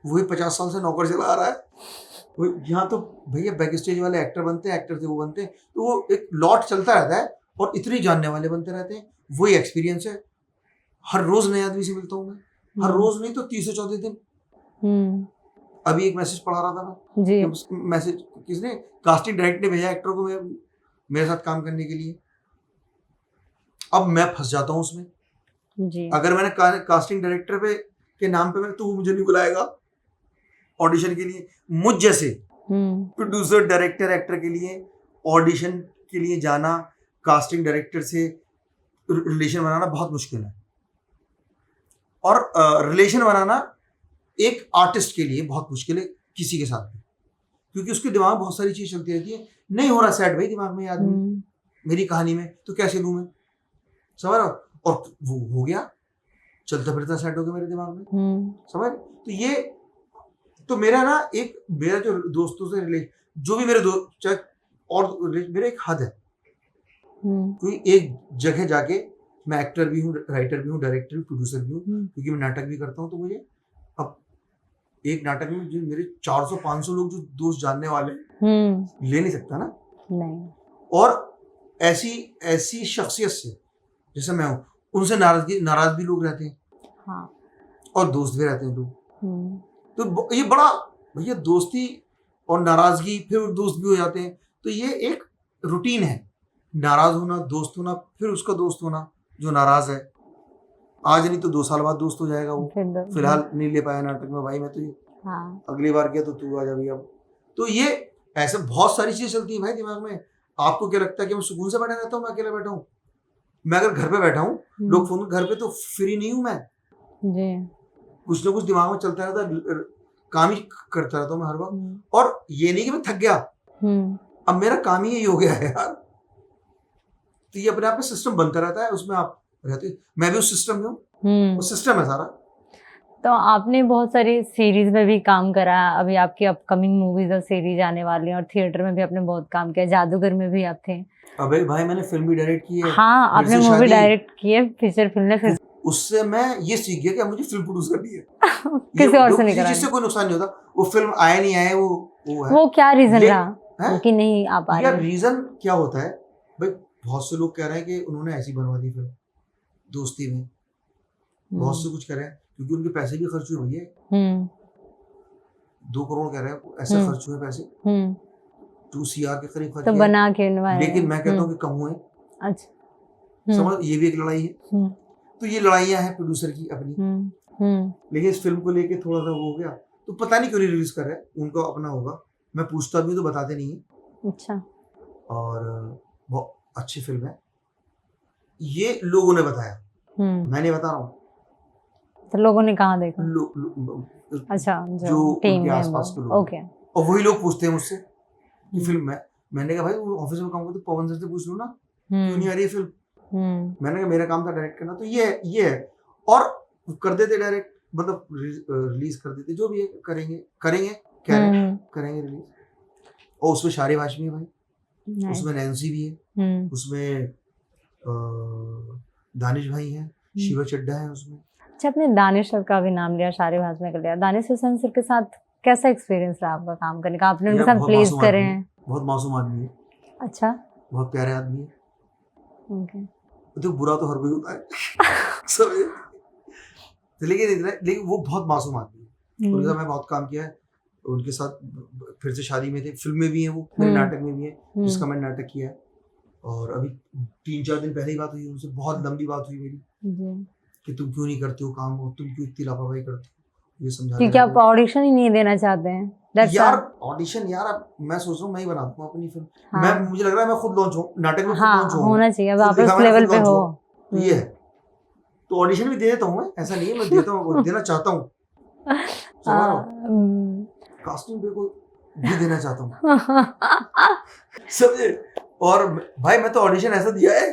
वही 50 साल से नौकर चला आ रहा है। यहाँ तो भैया बैक स्टेज वाले एक्टर बनते हैं, एक्टर से वो बनते हैं, तो वो एक लॉट चलता रहता है और इतने जानने वाले बनते रहते हैं। वही एक्सपीरियंस है, हर रोज नए आदमी से मिलता हूँ मैं, हर रोज नहीं तो 30 से 34 दिन। अभी एक मैसेज पढ़ा रहा था मैं जी, मैसेज किसने, कास्टिंग डायरेक्टर ने भेजा एक्टर को मेरे साथ काम करने के लिए। अब मैं फंस जाता हूँ उसमें जी। अगर मैंने कास्टिंग डायरेक्टर पे के नाम पे तो वो मुझे नहीं बुलाएगा ऑडिशन के लिए। मुझ जैसे प्रोड्यूसर डायरेक्टर एक्टर के लिए ऑडिशन के लिए जाना, कास्टिंग डायरेक्टर से रिलेशन बनाना बहुत मुश्किल है, और रिलेशन बनाना एक आर्टिस्ट के लिए बहुत मुश्किल है किसी के साथ, क्योंकि उसके दिमाग में बहुत सारी चीज चलती रहती है। नहीं हो रहा सेट भाई दिमाग में आदमी मेरी कहानी में, तो कैसे लूं मैं, समझ रहा। और वो हो गया चलता फिरता सेट हो गया मेरे दिमाग में, समझ। तो ये तो मेरा ना मेरा जो दोस्तों से जो भी मेरे दोस्त चाहे और मेरा एक हद है, क्योंकि एक जगह जाके मैं एक्टर भी हूँ, राइटर भी हूँ, डायरेक्टर भी, प्रोड्यूसर भी हूँ, क्योंकि मैं नाटक भी करता हूँ। तो मुझे अब एक नाटक में जो मेरे 400-500 लोग जो दोस्त जानने वाले ले नहीं सकता ना, नहीं। और ऐसी शख्सियत से जैसे मैं हूँ, उनसे नाराज भी लोग रहते हैं, हाँ। और दोस्त भी रहते हैं लोग। तो ये बड़ा भैया दोस्ती और नाराजगी, फिर दोस्त भी हो जाते हैं। तो ये एक रूटीन है, नाराज होना, दोस्त होना, फिर उसका दोस्त होना जो नाराज है, आज नहीं तो 2 साल बाद दोस्त हो जाएगा वो, फिलहाल नहीं ले पाया नाटक में, भाई मैं तो ये, हाँ। अगली बार किया तो तू आ जा भैया। तो ये ऐसे बहुत सारी चीजें चलती हैं भाई दिमाग में। आपको क्या लगता है कि मैं सुकून से बैठा रहता हूँ? मैं अकेला बैठा हूँ? मैं अगर घर पे बैठा हूँ, लोग फोन घर पे, तो फ्री नहीं हूँ मैं जी। कुछ ना कुछ दिमाग में चलता रहता है, काम ही करता रहता हूँ मैं हर वक्त। और ये नहीं कि मैं थक गया, अब मेरा काम ही यही हो गया है यार। तो ये अपने आप में सिस्टम बनता रहता है, उसमें आप रहते, मैं भी उस सिस्टम में हूँ, वो सिस्टम है सारा। तो आपने बहुत सारी सीरीज में भी काम करा, अभी आपकी अपकमिंग मूवीज और सीरीज आने वाली हैं, और थिएटर में भी आपने बहुत काम किया, जादूगर में भी आप थे। अबे भाई मैंने फिल्म भी डायरेक्ट की है। हाँ, आपने मूवी डायरेक्ट की है, फीचर फिल्म ने, फिर उससे मैं ये सीख गया कि मुझे फिल्म प्रोड्यूस करनी है। किसी और से नहीं करा, जिससे कोई नुकसान नहीं होता। वो फिल्म आए नहीं आए वो है। वो क्या रीजन रहा कि नहीं आ पा रही? रीजन क्या होता है भाई, बहुत से लोग कह रहे हैं कि उन्होंने ऐसी बनवा दी फिल्म दोस्ती में, बहुत से कुछ कह रहे हैं क्योंकि उनके पैसे भी खर्च हुए भैया, 2 करोड़ कह रहे हैं ऐसे खर्च हुए पैसे, 2 CR के करीब खर्च, तो बना के, लेकिन मैं कहता हूँ कि कम हुए। अच्छा, समझ, ये भी एक लड़ाई है। तो ये लड़ाइयाँ हैं प्रोड्यूसर की अपनी। लेकिन इस फिल्म को लेके थोड़ा सा वो हो गया, तो पता नहीं क्यों नहीं रिलीज कर रहे, उनको अपना होगा, मैं पूछता भी तो बताते नहीं है। अच्छा, और बहुत अच्छी फिल्म है, ये लोगों ने बताया, मैं नहीं बता रहा हूँ। तो लोगों ने कहाँ देखा? अच्छा, जो उनके आसपास के लोग, ओके। और वही लोग पूछते हैं मुझसे कि फिल्म में, मैंने कहा भाई ऑफिस में काम करते पवन सर से पूछ लो ना, क्यों नहीं आ रही है फिल्म। मैंने कहा मेरा काम था डायरेक्ट करना, तो ये है। और कर देते डायरेक्ट, मतलब रिलीज कर देते, जो भी है करेंगे करेंगे रिलीज। और उसमें शारिब हाशमी है भाई, उसमें नैन्सी भी है, उसमें दानिश भाई है, शिवा चड्ढा है उसमें। अच्छा, आपने दानिश सर का भी नाम लिया, शारिब हाशमी का लिया, दानिश हुसैन सर के साथ कैसा एक्सपीरियंस रहा आपका काम करने का? आपने उनके साथ प्लेस करे हैं? बहुत मासूम आदमी है। अच्छा, बहुत प्यारे आदमी है। ओके। तो बुरा तो हर कोई होता है समझे, लेकिन वो बहुत मासूम आदमी है। उनके साथ मैं बहुत काम किया है, उनके साथ फिर से शादी में थे, फिल्म में भी है वो, मेरे नाटक में भी है, जिसका मैंने नाटक किया है। और अभी 3-4 दिन पहले ही बात हुई उनसे, बहुत लंबी बात हुई मेरी कि तुम क्यों नहीं करते हो काम, और तुम क्यों इतनी लापरवाही करते हो, ये समझा कि क्या आप ऑडिशन ही नहीं देना चाहते हैं? यार ऑडिशन, यार मैं सोच रहा हूँ मैं ही बना दूँ अपनी फिल्म। हाँ। मुझे लग रहा है मैं खुद लॉन्च हूँ नाटक में, हाँ, खुद लॉन्च होना चाहिए, अब आप उस लेवल पे हो। ये है, तो ऑडिशन भी दे देता हूँ मैं, ऐसा नहीं है, मैं देता हूँ, देना चाहता हूँ, कास्टिंग पे को भी देना चाहता हूँ समझे। और भाई मैं तो ऑडिशन ऐसा दिया है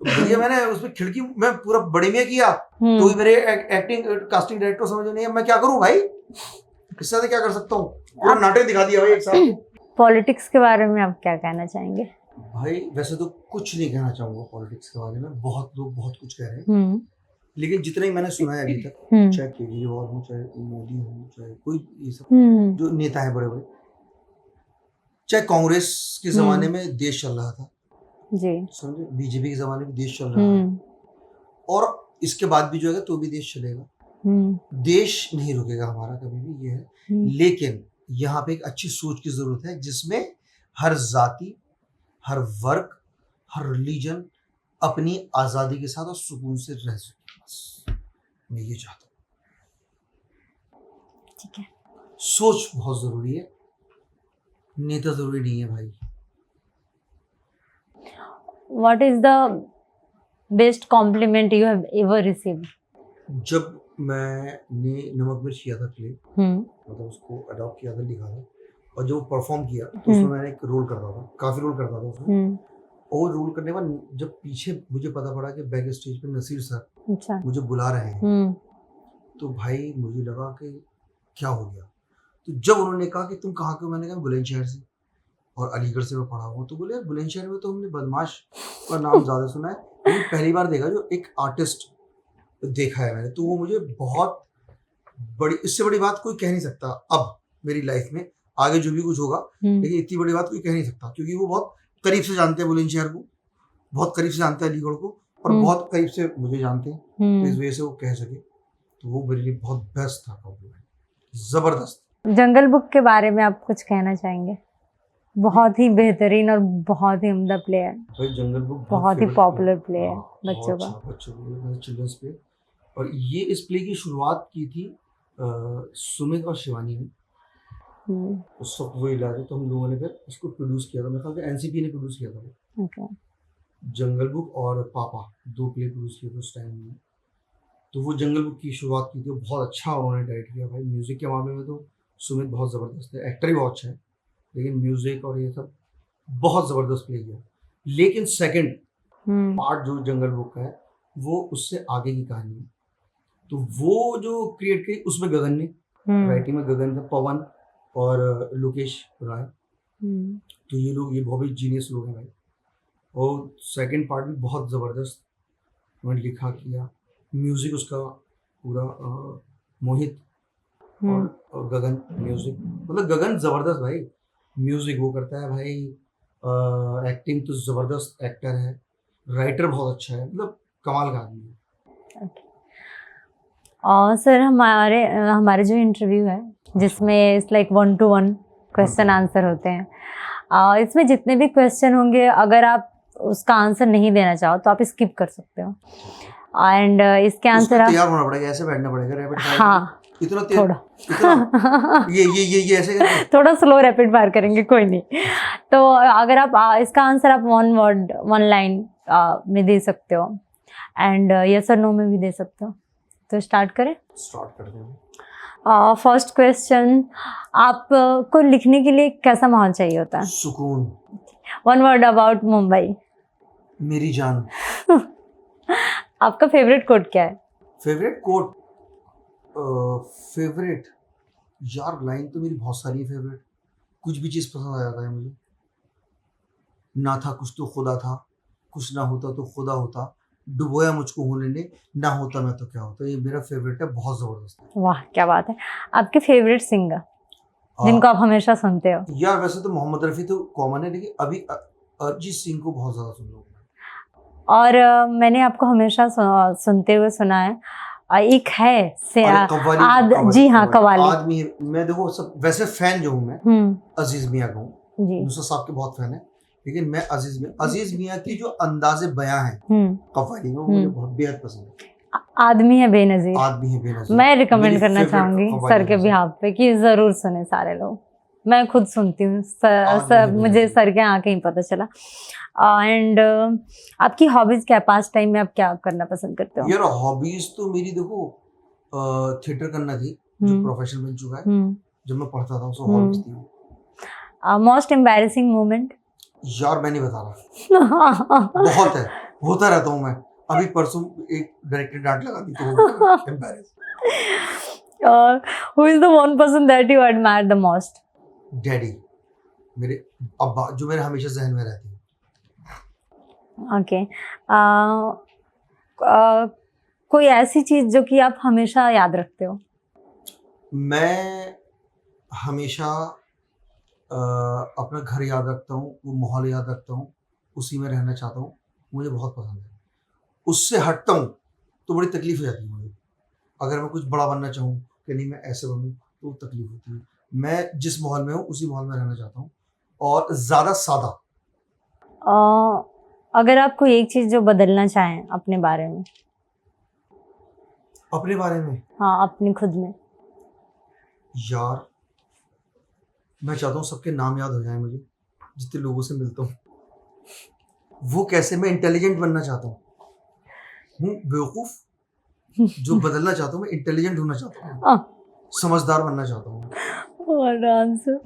भैया, मैंने उसमें खिड़की में पूरा बड़े में किया, तो भी मेरे एक्टिंग कास्टिंग डायरेक्टर समझ नहीं है, मैं क्या करूँ भाई, इससे ज्यादा क्या कर सकता हूँ, पूरा नाटक दिखा दिया भाई एक साथ। पॉलिटिक्स के बारे में आप क्या कहना चाहेंगे? भाई वैसे तो कुछ नहीं कहना चाहूंगा पॉलिटिक्स के बारे में, बहुत लोग बहुत कुछ कह रहे हैं, लेकिन जितना ही मैंने सुना है अभी तक, चाहे केजरीवाल हो, चाहे मोदी हो, चाहे कोई ये सब जो नेता है बड़े बड़े, चाहे कांग्रेस के जमाने में देश चल रहा था जी, समझे, बीजेपी के जमाने में देश चल रहा है, और इसके बाद भी जो है तो भी देश चलेगा, देश नहीं रुकेगा हमारा कभी भी, ये है। लेकिन यहाँ पे एक अच्छी सोच की जरूरत है, जिसमें हर जाति, हर वर्ग, हर रिलीजन अपनी आजादी के साथ और सुकून से रह सके, बस मैं ये चाहता हूँ। ठीक है, सोच बहुत जरूरी है, नेता जरूरी नहीं है भाई। What is the best compliment you have ever received? जब मैंने नमक मिर्च किया था प्ले, मतलब उसको अडॉप्ट किया था, लिखा था, और जब परफॉर्म किया तो उसमें मैंने एक रोल करता था, काफी रोल करता था उसमें, और रोल करने के बाद जब पीछे मुझे पता पड़ा कि बैक स्टेज पे नसीर सर मुझे बुला रहे हैं, तो भाई मुझे लगा कि क्या हो गया। तो जब उन्होंने कहा कि तुम कहाँ के हो, मैंने कहा बुलंदशहर से और अलीगढ़ से मैं पढ़ा हूँ। तो बोले यार बुलंदशहर में तो हमने बदमाश का नाम ज़्यादा सुना है, लेकिन पहली बार देखा जो एक आर्टिस्ट देखा है मैंने, तो वो मुझे बहुत बड़ी, इससे बड़ी बात कोई कह नहीं सकता अब मेरी लाइफ में, आगे जो भी कुछ होगा, लेकिन इतनी बड़ी बात कोई कह नहीं सकता, क्योंकि वो बहुत करीब से जानते हैं बुलंदशहर को, बहुत करीब से जानते हैं अलीगढ़ को, और बहुत करीब से मुझे जानते हैं, तो इस वजह से वो कह सके, तो वो मेरे लिए बहुत बेस्ट था कॉम्प्लीमेंट, जबरदस्त। जंगल बुक के बारे में आप कुछ कहना चाहेंगे? बहुत ही बेहतरीन और बहुत ही उम्दा प्ले है भाई, जंगल बुक बहुत ही पॉपुलर प्ले है बच्चों का, बच्चों के चिल्ड्रंस प्ले। और ये इस प्ले की शुरुआत की थी सुमित और शिवानी ने, उस वक्त वो इलाज, तो हम लोगों ने फिर उसको प्रोड्यूस किया था, मेरे ख्याल से एनसीपी ने प्रोड्यूस किया था। okay. जंगल बुक और पापा 2 प्ले प्रोड्यूस किए थे उस टाइम में। तो वो जंगल बुक की शुरुआत की थी, बहुत अच्छा उन्होंने डायरेक्ट किया भाई। म्यूजिक के मामले में तो सुमित बहुत ज़बरदस्त है, एक्टर ही बहुत अच्छा है, लेकिन म्यूजिक और ये सब बहुत ज़बरदस्त प्ले किया। लेकिन सेकंड पार्ट जो जंगल बुक का है वो उससे आगे की कहानी है, तो वो जो क्रिएट की उसमें गगन ने, राइटिंग में गगन था, पवन और लोकेश राय, तो ये लोग, ये बहुत जीनियस लोग हैं भाई। और सेकंड पार्ट भी बहुत ज़बरदस्त उन्होंने लिखा किया, म्यूज़िक उसका पूरा मोहित और गगन, म्यूज़िक मतलब गगन ज़बरदस्त भाई, म्यूज़िक वो करता है भाई, एक्टिंग तो ज़बरदस्त एक्टर है, राइटर बहुत अच्छा है, मतलब कमाल का आदमी है। और सर हमारे जो इंटरव्यू है जिसमें it's like 1-to-1 question answer होते हैं, इसमें जितने भी क्वेश्चन होंगे अगर आप उसका आंसर नहीं देना चाहो तो आप स्किप कर सकते हो, एंड इसके आंसर तैयार होना पड़ेगा, ऐसे बैठना पड़ेगा रैपिड फायर। हाँ, इतना थोड़ा इतना ये ऐसे करके थोड़ा स्लो रैपिड फायर करेंगे, कोई नहीं। तो अगर आप इसका आंसर आप 1 वर्ड 1 लाइन में दे सकते हो, एंड यस और नो में भी दे सकते हो। तो स्टार्ट करें? स्टार्ट करते हैं। फर्स्ट क्वेश्चन, आपको लिखने के लिए कैसा माहौल चाहिए होता है? सुकून। 1 वर्ड अबाउट मुंबई। मेरी जान। आपका फेवरेट कोट क्या है? फेवरेट कोट, फेवरेट यार लाइन तो मेरी बहुत सारी फेवरेट, कुछ भी चीज़ पसंद आ जाता है मुझे। ना था कुछ तो खुदा था, कुछ ना होता तो खुदा होता, डुबोया मुझको होने ने, ना होता मैं तो क्या होता। ये मेरा फेवरेट है, बहुत ज़बरदस्त है। वाह क्या बात है। आपके फेवरेट सिंगर जिनको आप हमेशा सुनते हो? यार वैसे तो मोहम्मद रफ़ी तो कॉमन है, लेकिन अभी अरिजीत सिंह को बहुत ज़्यादा सुन रहा हूँ। और मैंने आपको हमेशा सुनते हुए सुना है, एक है जी हाँ, कव्वाली आदमी है। मैं देखो सब वैसे फैन जो हूँ मैं अजीज मियाँ का हूँ, नुसरत साहब के बहुत फैन है, लेकिन मैं अजीज मियाँ की जो अंदाज़े बयां है कव्वाली में, वो मुझे बहुत बेहद पसंद है। आदमी है बेनज़ीर, आदमी है बेनज़ीर, मैं रिकमेंड करना चाहूंगी सर के बिहाफ पे कि जरूर सुने सारे लोग। मैं खुद सुनती हूँ मुझे सर के आके ही पता चला। एंड आपकी हॉबीज क्या है? पास टाइम में आप क्या करना पसंद करते हो? यार हॉबीज तो मेरी देखो थिएटर करना थी, जो प्रोफेशन बन चुका है। जब मैं पढ़ता था उसको हॉबीज थी। Most embarrassing moment? यार मैं नहीं बता रहा। बहुत है, होता रहता हूँ मैं। अभी परसों एक डायरेक्टर डांट लगा दी तो embarrass. Who is the one person that you admire the most? Daddy, मेरे अब्बा, जो मेरे हमेशा जहन में रहते हैं। ओके, कोई ऐसी चीज जो कि आप हमेशा याद रखते हो? मैं हमेशा अपना घर याद रखता हूँ, वो माहौल याद रखता हूँ, उसी में रहना चाहता हूँ, मुझे बहुत पसंद है। उससे हटता हूँ तो बड़ी तकलीफ हो जाती है मुझे। अगर मैं कुछ बड़ा बनना चाहूँ कि नहीं मैं ऐसे बनूँ तो तकलीफ होती है। मैं जिस माहौल में हूँ उसी माहौल में रहना चाहता हूँ, और ज़्यादा सादा। अगर आप कोई एक चीज़ जो बदलना चाहें अपने बारे में? अपने बारे में? हाँ, अपनी खुद में। यार मैं चाहता हूँ सबके नाम याद हो जाए मुझे, जितने लोगों से मिलता हूँ। वो कैसे? मैं इंटेलिजेंट बनना चाहता हूँ, बेवकूफ़ जो बदलना चाहता हूँ, मैं इंटेलिजेंट होना चाहता हूँ, समझदार बनना चाहता हूँ। और आंसर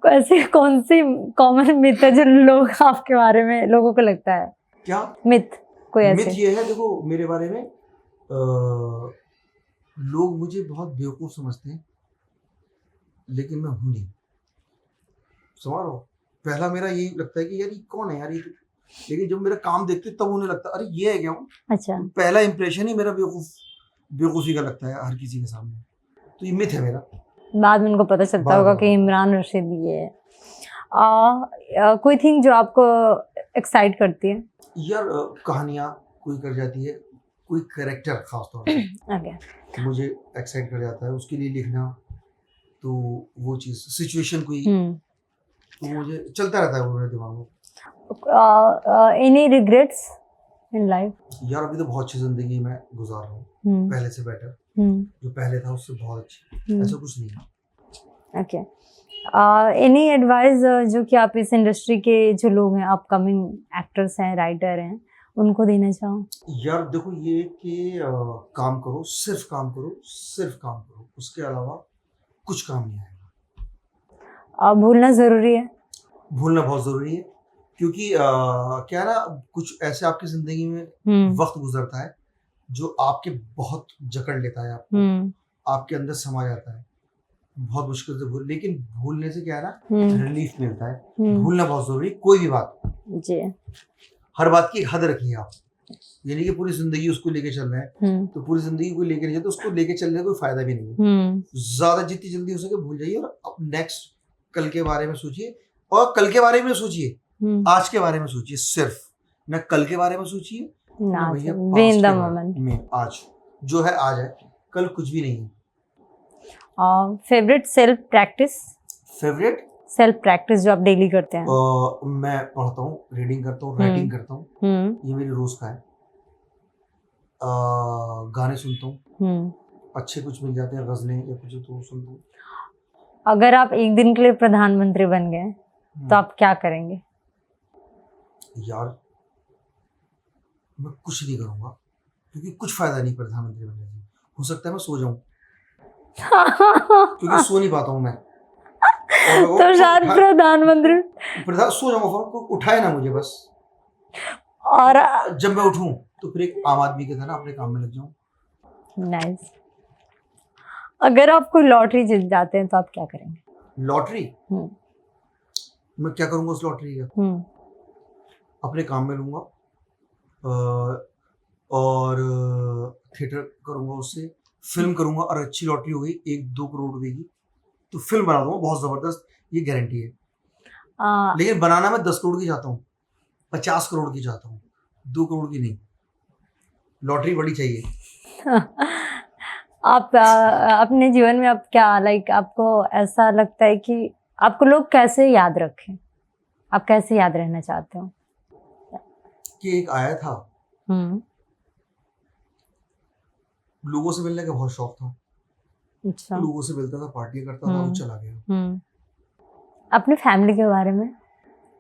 ऐसे कौन सी कॉमन मिथ है जो लोग आपके बारे में लोगों को लगता है? क्या मिथ कोई ऐसे? मिथ ये है, देखो मेरे बारे में लोग मुझे बहुत बेवकूफ समझते हैं, लेकिन मैं हूं नहीं। समझ रहे हो? पहला मेरा यही लगता है कि यार ये कौन है यार ये, लेकिन जब मेरा काम देखते तब उन्हें लगता अरे ये है क्या हूँ। अच्छा, तो पहला इंप्रेशन ही मेरा बेवकूफी का लगता है हर किसी के सामने। तो ये मिथ है मेरा। बाद में उनको पता चलता बाद होगा में। कि इमरान रशीद ये है। कोई थिंग जो आपको एक्साइट करती है? यार कहानियाँ कोई कर जाती है, कोई कैरेक्टर खास तौर पे ओके। मुझे एक्साइट कर जाता है, उसके लिए लिखना, तो वो चीज़ सिचुएशन कोई, तो मुझे चलता रहता है वो मेरे दिमाग में। Any regrets in life? यार अभी तो बहुत अच्छी जिंदगी मैं गुजार रहा हूँ, पहले से बेटर, जो पहले था उससे बहुत अच्छी, ऐसा कुछ नहीं है। ओके। एनी एडवाइस जो कि आप इस इंडस्ट्री के जो लोग हैं, अपकमिंग एक्टर्स हैं, राइटर हैं, उनको देना चाहो? यार देखो ये कि काम करो, सिर्फ काम करो, सिर्फ काम करो, उसके अलावा कुछ काम नहीं आएगा। भूलना जरूरी है? भूलना बहुत जरूरी है, क्योंकि क्या है ना, कुछ ऐसे आपकी जिंदगी में वक्त गुजरता है जो आपके बहुत जकड़ लेता है, आपको आपके अंदर समा जाता है, बहुत मुश्किल से भूल, लेकिन भूलने से क्या है ना, रिलीफ मिलता है। भूलना बहुत जरूरी है, कोई भी बात जी। हर हर बात की हद रखिए आप, यानी कि पूरी जिंदगी उसको लेके चल रहे हैं तो पूरी जिंदगी को लेके नहीं जाए तो उसको लेके चलने का कोई फायदा भी नहीं है। ज्यादा जितनी जल्दी हो सके भूल जाइए, और अब नेक्स्ट कल के बारे में सोचिए, और कल के बारे में सोचिए, आज के बारे में सोचिए, सिर्फ न कल के बारे में सोचिए ना भैया Be in the moment में, आज जो है आज है, कल कुछ भी नहीं है। Favourite self practice? Favourite self practice जो आप डेली करते हैं? मैं पढ़ता हूँ, रीडिंग करता हूँ, राइटिंग करता हूँ, ये मेरी रोज का है। गाने सुनता हूँ, अच्छे कुछ मिल जाते हैं, गजलें या कुछ तो सुनता हूँ। अगर आप एक दिन के लिए प्रधानमंत्री बन गए तो आप क्या करेंगे? यार मैं कुछ नहीं करूंगा, क्योंकि कुछ फायदा नहीं प्रधानमंत्री बनने से। हो सकता है मैं सो जाऊं, क्योंकि सो नहीं पाता हूँ मैं। तो शायद प्रधानमंत्री सो जाऊंगा, उठाए ना मुझे बस, और जब मैं उठूं तो फिर एक आम आदमी की तरह अपने काम में लग जाऊं। नाइस। अगर आप कोई लॉटरी जीत जाते हैं तो आप क्या करेंगे? लॉटरी? मैं क्या करूंगा उस लॉटरी का? अपने काम में लूंगा, और थिएटर करूंगा, उससे फिल्म करूंगा, और अच्छी लॉटरी हो गई 1-2 करोड़ रुपए की तो फिल्म बना दूंगा बहुत जबरदस्त, ये गारंटी है। लेकिन बनाना मैं 10 करोड़ की चाहता हूँ, 50 करोड़ की चाहता हूँ, 2 करोड़ की नहीं। लॉटरी बड़ी चाहिए। आप अपने जीवन में आप क्या आपको ऐसा लगता है कि आपको लोग कैसे याद रखें? आप कैसे याद रहना चाहते हो? कि एक आया था, लोगों से मिलने का बहुत शौक था। अच्छा। लोगों से मिलता था, पार्टी करता था, वो चला गया। अपने फैमिली के बारे में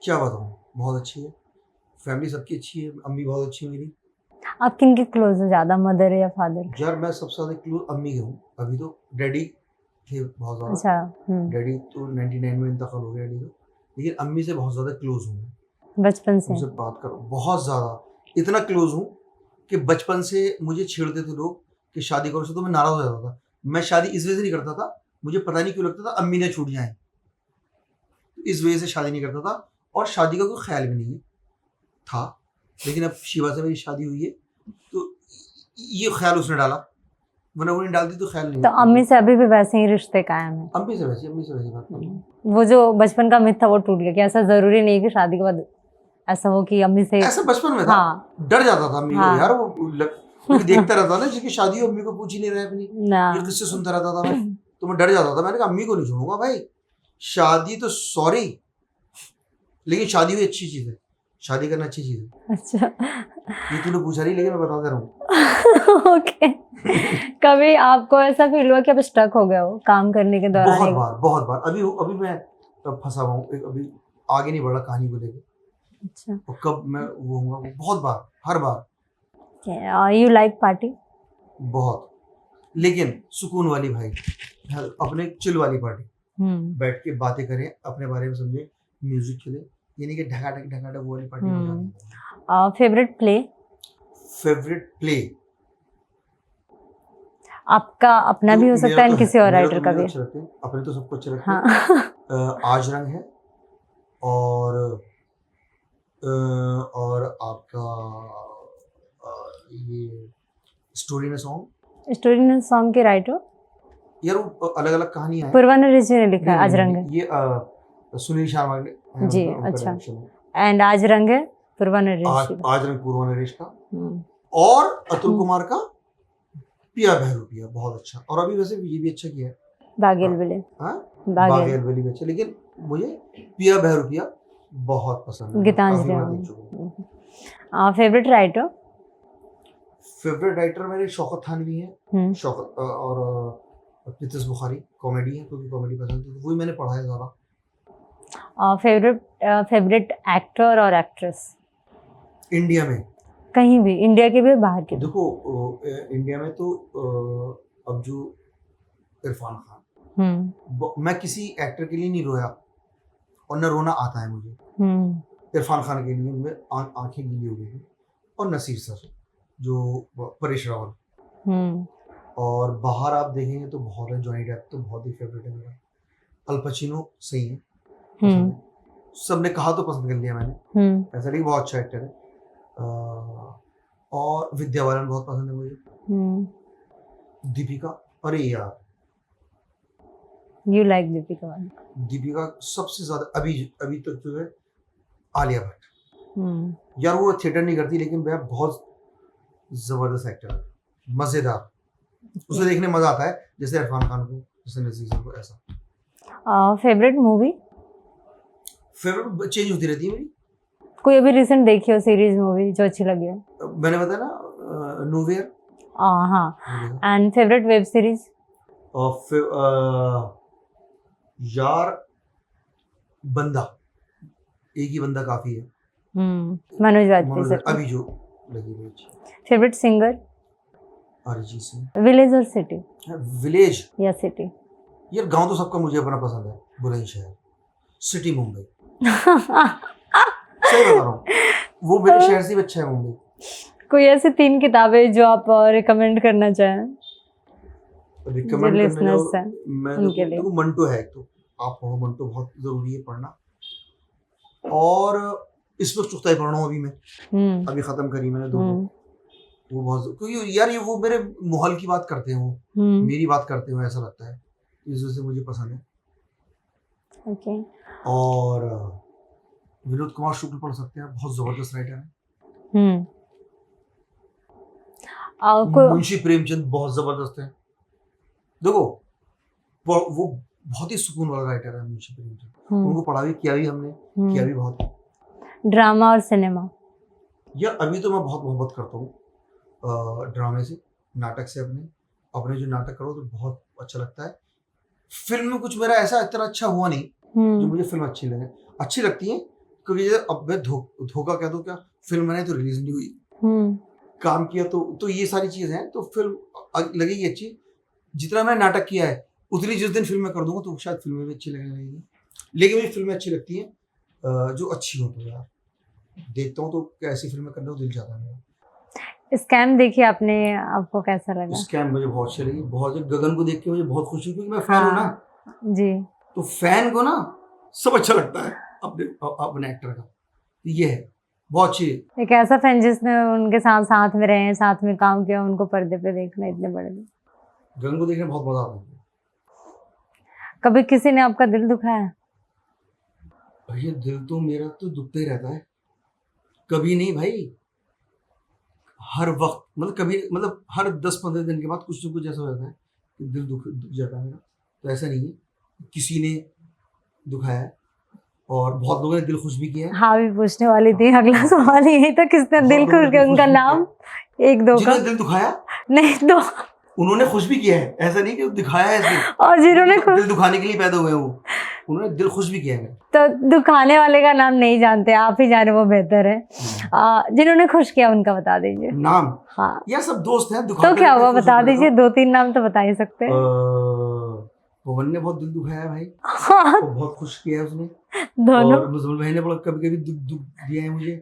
क्या बताऊं, बहुत अच्छी है फैमिली, सबकी अच्छी है। अम्मी बहुत अच्छी है मेरी। आप किन के क्लोज हो ज्यादा, मदर या फादर? यार मैं सबसे ज्यादा क्लोज अम्मी के हूँ। अभी तो डैडी थे बहुत ज्यादा। अच्छा। डैडी तो 99 में इंतकाल हो गया डैडी का, लेकिन अम्मी से बहुत ज्यादा क्लोज हूँ। बचपन से उनसे बात करो बहुत ज्यादा, इतना क्लोज हूँ कि बचपन से मुझे छेड़ते थे लोग कि शादी करो से, तो मैं नाराज हो जाता था। मैं शादी इस वजह से नहीं करता था, मुझे पता नहीं क्यों लगता था अम्मी ने छूट जाए, इस वजह से शादी नहीं करता था, और शादी का कोई ख्याल भी नहीं था। लेकिन अब शिवा से मेरी शादी हुई है तो ये ख्याल उसने डाला, वरना वो नहीं डालती तो ख्याल नहीं। तो अम्मी से अभी भी वैसे ही रिश्ते कायम है? अम्मी से वैसे बात करती हूँ। वो जो बचपन का मिथ था वो टूट गया कि ऐसा जरूरी नहीं कि शादी के बाद ऐसा हो कि अम्मी से? ऐसा बचपन में था। डर जाता था अम्मी को यार, वो देखता रहता था जिसकी शादी हो, अम्मी को पूछ ही नहीं रहा अपनी, ये किससे सुनता रहता था मैं, तो मैं डर जाता था। मैंने कहा अम्मी को नहीं छोड़ूंगा भाई, शादी तो सॉरी, लेकिन शादी भी अच्छी चीज है, शादी करना अच्छी चीज है। अच्छा, ये तूने पूछा नहीं लेकिन मैं बता दे रहा हूँ। ओके। कभी आपको ऐसा फील हुआ कि आप स्टक हो गए हो काम करने के दौरान? बहुत बार। अभी मैं फंसा हुआ हूँ, अभी आगे नहीं बढ़ा कहानी को लेकर। अच्छा। और कब मैं वो होऊंगा, बहुत बार, हर बार। You like party? बहुत। लेकिन सुकून वाली भाई, अपने चिल वाली पार्टी, बैठ के बातें करें, अपने बारे में समझे, म्यूजिक खेले, यानी कि ढकाढक वो वाली party. Favourite play? Favourite play आपका अपना भी हो सकता है, किसी और राइटर का भी। अच्छे लगते हैं अपने, तो सबको अच्छे लगते हैं। आज रंग है, और आपका ये स्टोरी इन सॉन्ग के राइटर यार, वो अलग अलग कहानियां हैं। पूर्वाना ऋषि ने लिखा है आज रंग है, ये सुनील शर्मा ने जी। अच्छा, एंड आज रंग है पूर्वाना ऋषि, आज रंग पूर्वाना ऋषि का, और अतुल कुमार का पिया बहरूपिया, बहुत अच्छा। और अभी वैसे ये भी अच्छा किया है, बागेल वैली भी अच्छा, लेकिन मुझे पिया बहरूपिया बहुत पसंद है। Gitanjali. Favourite writer? Favourite writer मेरे शौकत थानवी है, शौकत, और प्रीतिश बुखारी, कॉमेडी है, क्योंकि कॉमेडी पसंद है, वही मैंने पढ़ा है ज़्यादा। फेवरेट एक्टर और एक्ट्रेस इंडिया में? कहीं भी, इंडिया के भी, बाहर के। देखो इंडिया में तो अब जो इरफान खान, मैं किसी एक्टर के लिए नहीं रोया, और न रोना आता है मुझे। इरफान खान के लिए मैं आंखें गीली हो गई थी, और नसीर सर, जो परेश रावल, और बाहर आप देखेंगे तो बहुत है, जॉनी डेप तो बहुत ही फेवरेट है मेरा, अल पचिनो सही है, सबने कहा तो पसंद कर लिया मैंने, ऐसा नहीं, बहुत अच्छा एक्टर है। और विद्या बालन बहुत पसंद है मुझे। दीपिका, अरे यार, यू लाइक दीपिका बालन? दीपिका सबसे ज्यादा अभी तक जो है आलिया भट्ट, यार वो थिएटर नहीं करती, लेकिन वह बहुत जबरदस्त एक्टर है, मजेदार, उसे देखने मजा आता है, जैसे इरफान खान को, जैसे नसीर सर को, ऐसा। Favourite movie? फेवरेट चेंज होती रहती है मेरी। कोई अभी रिसेंट देखी हो सीरीज मूवी जो अच्छी लगी हो? मैंने बताया ना, नोवेयर। हाँ। And favourite web series? यार बंदा, एक ही बंदा काफी है, मनोज वाजपेयी अभी जो लगी हुई। Favourite singer? Arijit Singh. Village और सिटी? विलेज या सिटी? यार गांव तो सबका मुझे अपना पसंद है, बुलंदशहर। सिटी मुंबई। सही बता रहा हूँ, वो मेरे शहर से भी अच्छा है मुंबई। कोई ऐसी 3 किताबें जो आप रिकमेंड करना चाहें? रिकमेंड मैं तो मंटो है, तो आप पढ़ो, मंटो बहुत जरूरी है पढ़ना। और इस वक्त चुगताई पढ़ रहा हूँ अभी मैं, अभी खत्म करी मैंने 2 वो बहुत, क्योंकि यार ये वो मेरे माहौल की बात करते हो, मेरी बात करते हो, ऐसा लगता है, इस वजह से मुझे पसंद है। ओके। और विनोद कुमार शुक्ल पढ़ सकते हैं, बहुत जबरदस्त राइटर है। मुंशी प्रेमचंद बहुत जबरदस्त है, देखो वो बहुत ही सुकून वाला राइटर है मुंशी प्रेमचंद, उनको पढ़ा भी, किया भी हमने, किया भी बहुत। ड्रामा और सिनेमा? यार अभी तो मैं बहुत मोहब्बत करता हूँ ड्रामे से, नाटक से, अपने जो नाटक करो तो बहुत अच्छा लगता है। फिल्म में कुछ मेरा ऐसा इतना अच्छा हुआ नहीं जो मुझे फिल्म अच्छी लगे, अच्छी लगती है, क्योंकि अब मैं धोखा कह दूं क्या, फिल्म मैंने तो रिलीज नहीं हुई, काम किया तो ये सारी चीजें हैं, तो फिल्म लगेगी अच्छी। जितना मैं नाटक किया है उतनी जिस दिन फिल्म में कर दूंगा तो शायद फिल्में भी अच्छी लगने लगेगी, लेकिन मुझे फिल्में अच्छी लगती हैं जो अच्छी हो, तो यार देखता हूँ तो ऐसी फिल्में करने को दिल चाहता है मेरा। स्कैम देखी आपने, आपको कैसा लगा? स्कैम मुझे बहुत अच्छी लगी, बहुत। गगन को देख के मुझे बहुत खुशी हुई, क्योंकि मैं फैन हूँ ना जी, तो फैन को ना सब अच्छा लगता है अपने एक्टर का, ये है बहुत अच्छी। एक ऐसा फैन जिसने उनके साथ में रहे, साथ में काम किया, उनको पर्दे पे देखना इतने बड़े। गगन को देखने बहुत मजा आता है। कभी किसी ने आपका दिल दुखाया? भैया दिल तो मेरा तो दुखता ही रहता है, कभी नहीं भाई, हर वक्त, मतलब हर 10-15 दिन के बाद कुछ ना कुछ ऐसा हो जाता है कि दिल दुख जाता है मेरा। तो ऐसा नहीं है, किसी ने दुखाया है और बहुत लोगों ने दिल खुश भी किया है। हाँ, भी पूछने वाली थी, अगला सवाल यही था, किसने दिल खुश किया? उनका नाम 1-2 का? दिल दुखाया नहीं, 2 उन्होंने खुश भी किया है, ऐसा नहीं कि दिखाया है इसने, और जिन्होंने दिल दुखाने के लिए पैदा हुए हैं वो। उन्होंने दिल खुश भी किया है मेरा। तो दुखाने वाले का नाम नहीं जानते, आप ही जाने वो बेहतर है। जिन्होंने खुश किया उनका बता दीजिए नाम। हाँ, यह सब दोस्त हैं। तो क्या हुआ बता दीजिए, 2-3 नाम तो बता ही सकते हैं। पवन ने बहुत दिल दुखाया है भाई। हाँ, वो बहुत खुश किया है उसने। दोनों। और मुजम्मिल भाई ने बड़ा कभी कभी दुख दिया है मुझे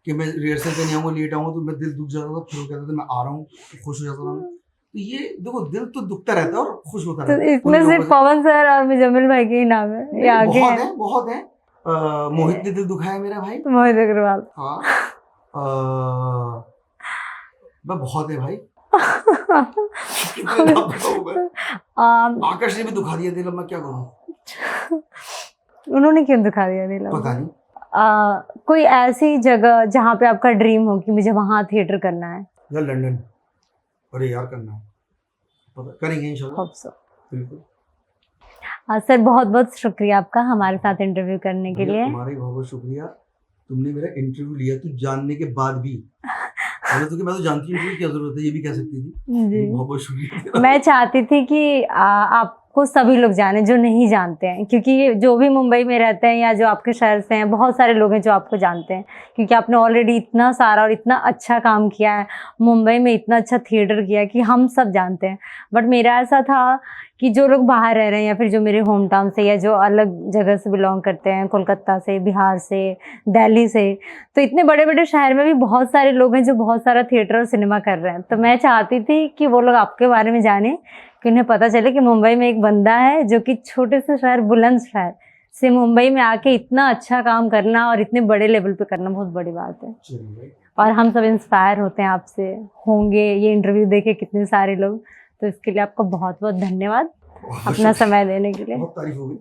कि मैं रिहर्सल पे नहीं आऊंगा, लेट आऊंगा तो मैं दिल दुख जाता था, फिर वो कहता था मैं आ रहा हूँ, खुश हो जाता था मैं। तो ये देखो, दिल तो दुखता रहता है और खुश होता रहता है। तो इसमें सिर्फ पवन सर और मुजम्मिल भाई के ही नाम है या आगे बहुत है, बहुत है। मोहित ने दिल दुखाया मेरा भाई। मोहित अग्रवाल। हाँ। मैं बहुत है भाई। आकाश ने भी दुखा दिया दिल, अब मैं क्या करूं? उन्होंने क्यों दुखा दिया दिल? पता नहीं। कोई ऐसी जगह जहाँ पे आपका ड्रीम हो कि मुझे वहाँ थिएटर करना है? या लंदन। अरे यार करना है, करेंगे इंशाल्लाह। बिल्कुल। सर बहुत बहुत शुक्रिया आपका हमारे साथ इंटरव्यू करने के लिए। तुम्हारा ही बहुत बहुत शुक्रिया, तुमने मेरा इंटरव्यू लिया तू जानने के बाद भी। तो कि मैं तो जानती हूँ क्या जरूरत है, ये भी कह सकती थी। जी बहुत बहुत शुक्रिया। मैं चाहती थी कि आपको सभी लोग जाने जो नहीं जानते हैं, क्योंकि जो भी मुंबई में रहते हैं या जो आपके शहर से हैं, बहुत सारे लोग हैं जो आपको जानते हैं, क्योंकि आपने ऑलरेडी इतना सारा और इतना अच्छा काम किया है मुंबई में, इतना अच्छा थिएटर किया है कि हम सब जानते हैं। बट मेरा ऐसा था कि जो लोग बाहर रह रहे हैं या फिर जो मेरे होम टाउन से या जो अलग जगह से बिलोंग करते हैं, कोलकाता से, बिहार से, दिल्ली से, तो इतने बड़े बड़े शहर में भी बहुत सारे लोग हैं जो बहुत सारा थिएटर और सिनेमा कर रहे हैं। तो मैं चाहती थी कि वो लोग आपके बारे में जाने, कि उन्हें पता चले कि मुंबई में एक बंदा है जो कि छोटे से शहर, बुलंद शहर से मुंबई में आके इतना अच्छा काम करना और इतने बड़े लेवल पे करना बहुत बड़ी बात है। और हम सब इंस्पायर होते हैं आपसे, होंगे ये इंटरव्यू देखे कितने सारे लोग। तो इसके लिए आपको बहुत बहुत धन्यवाद अपना समय देने के लिए। बहुत तारीफ हो गई।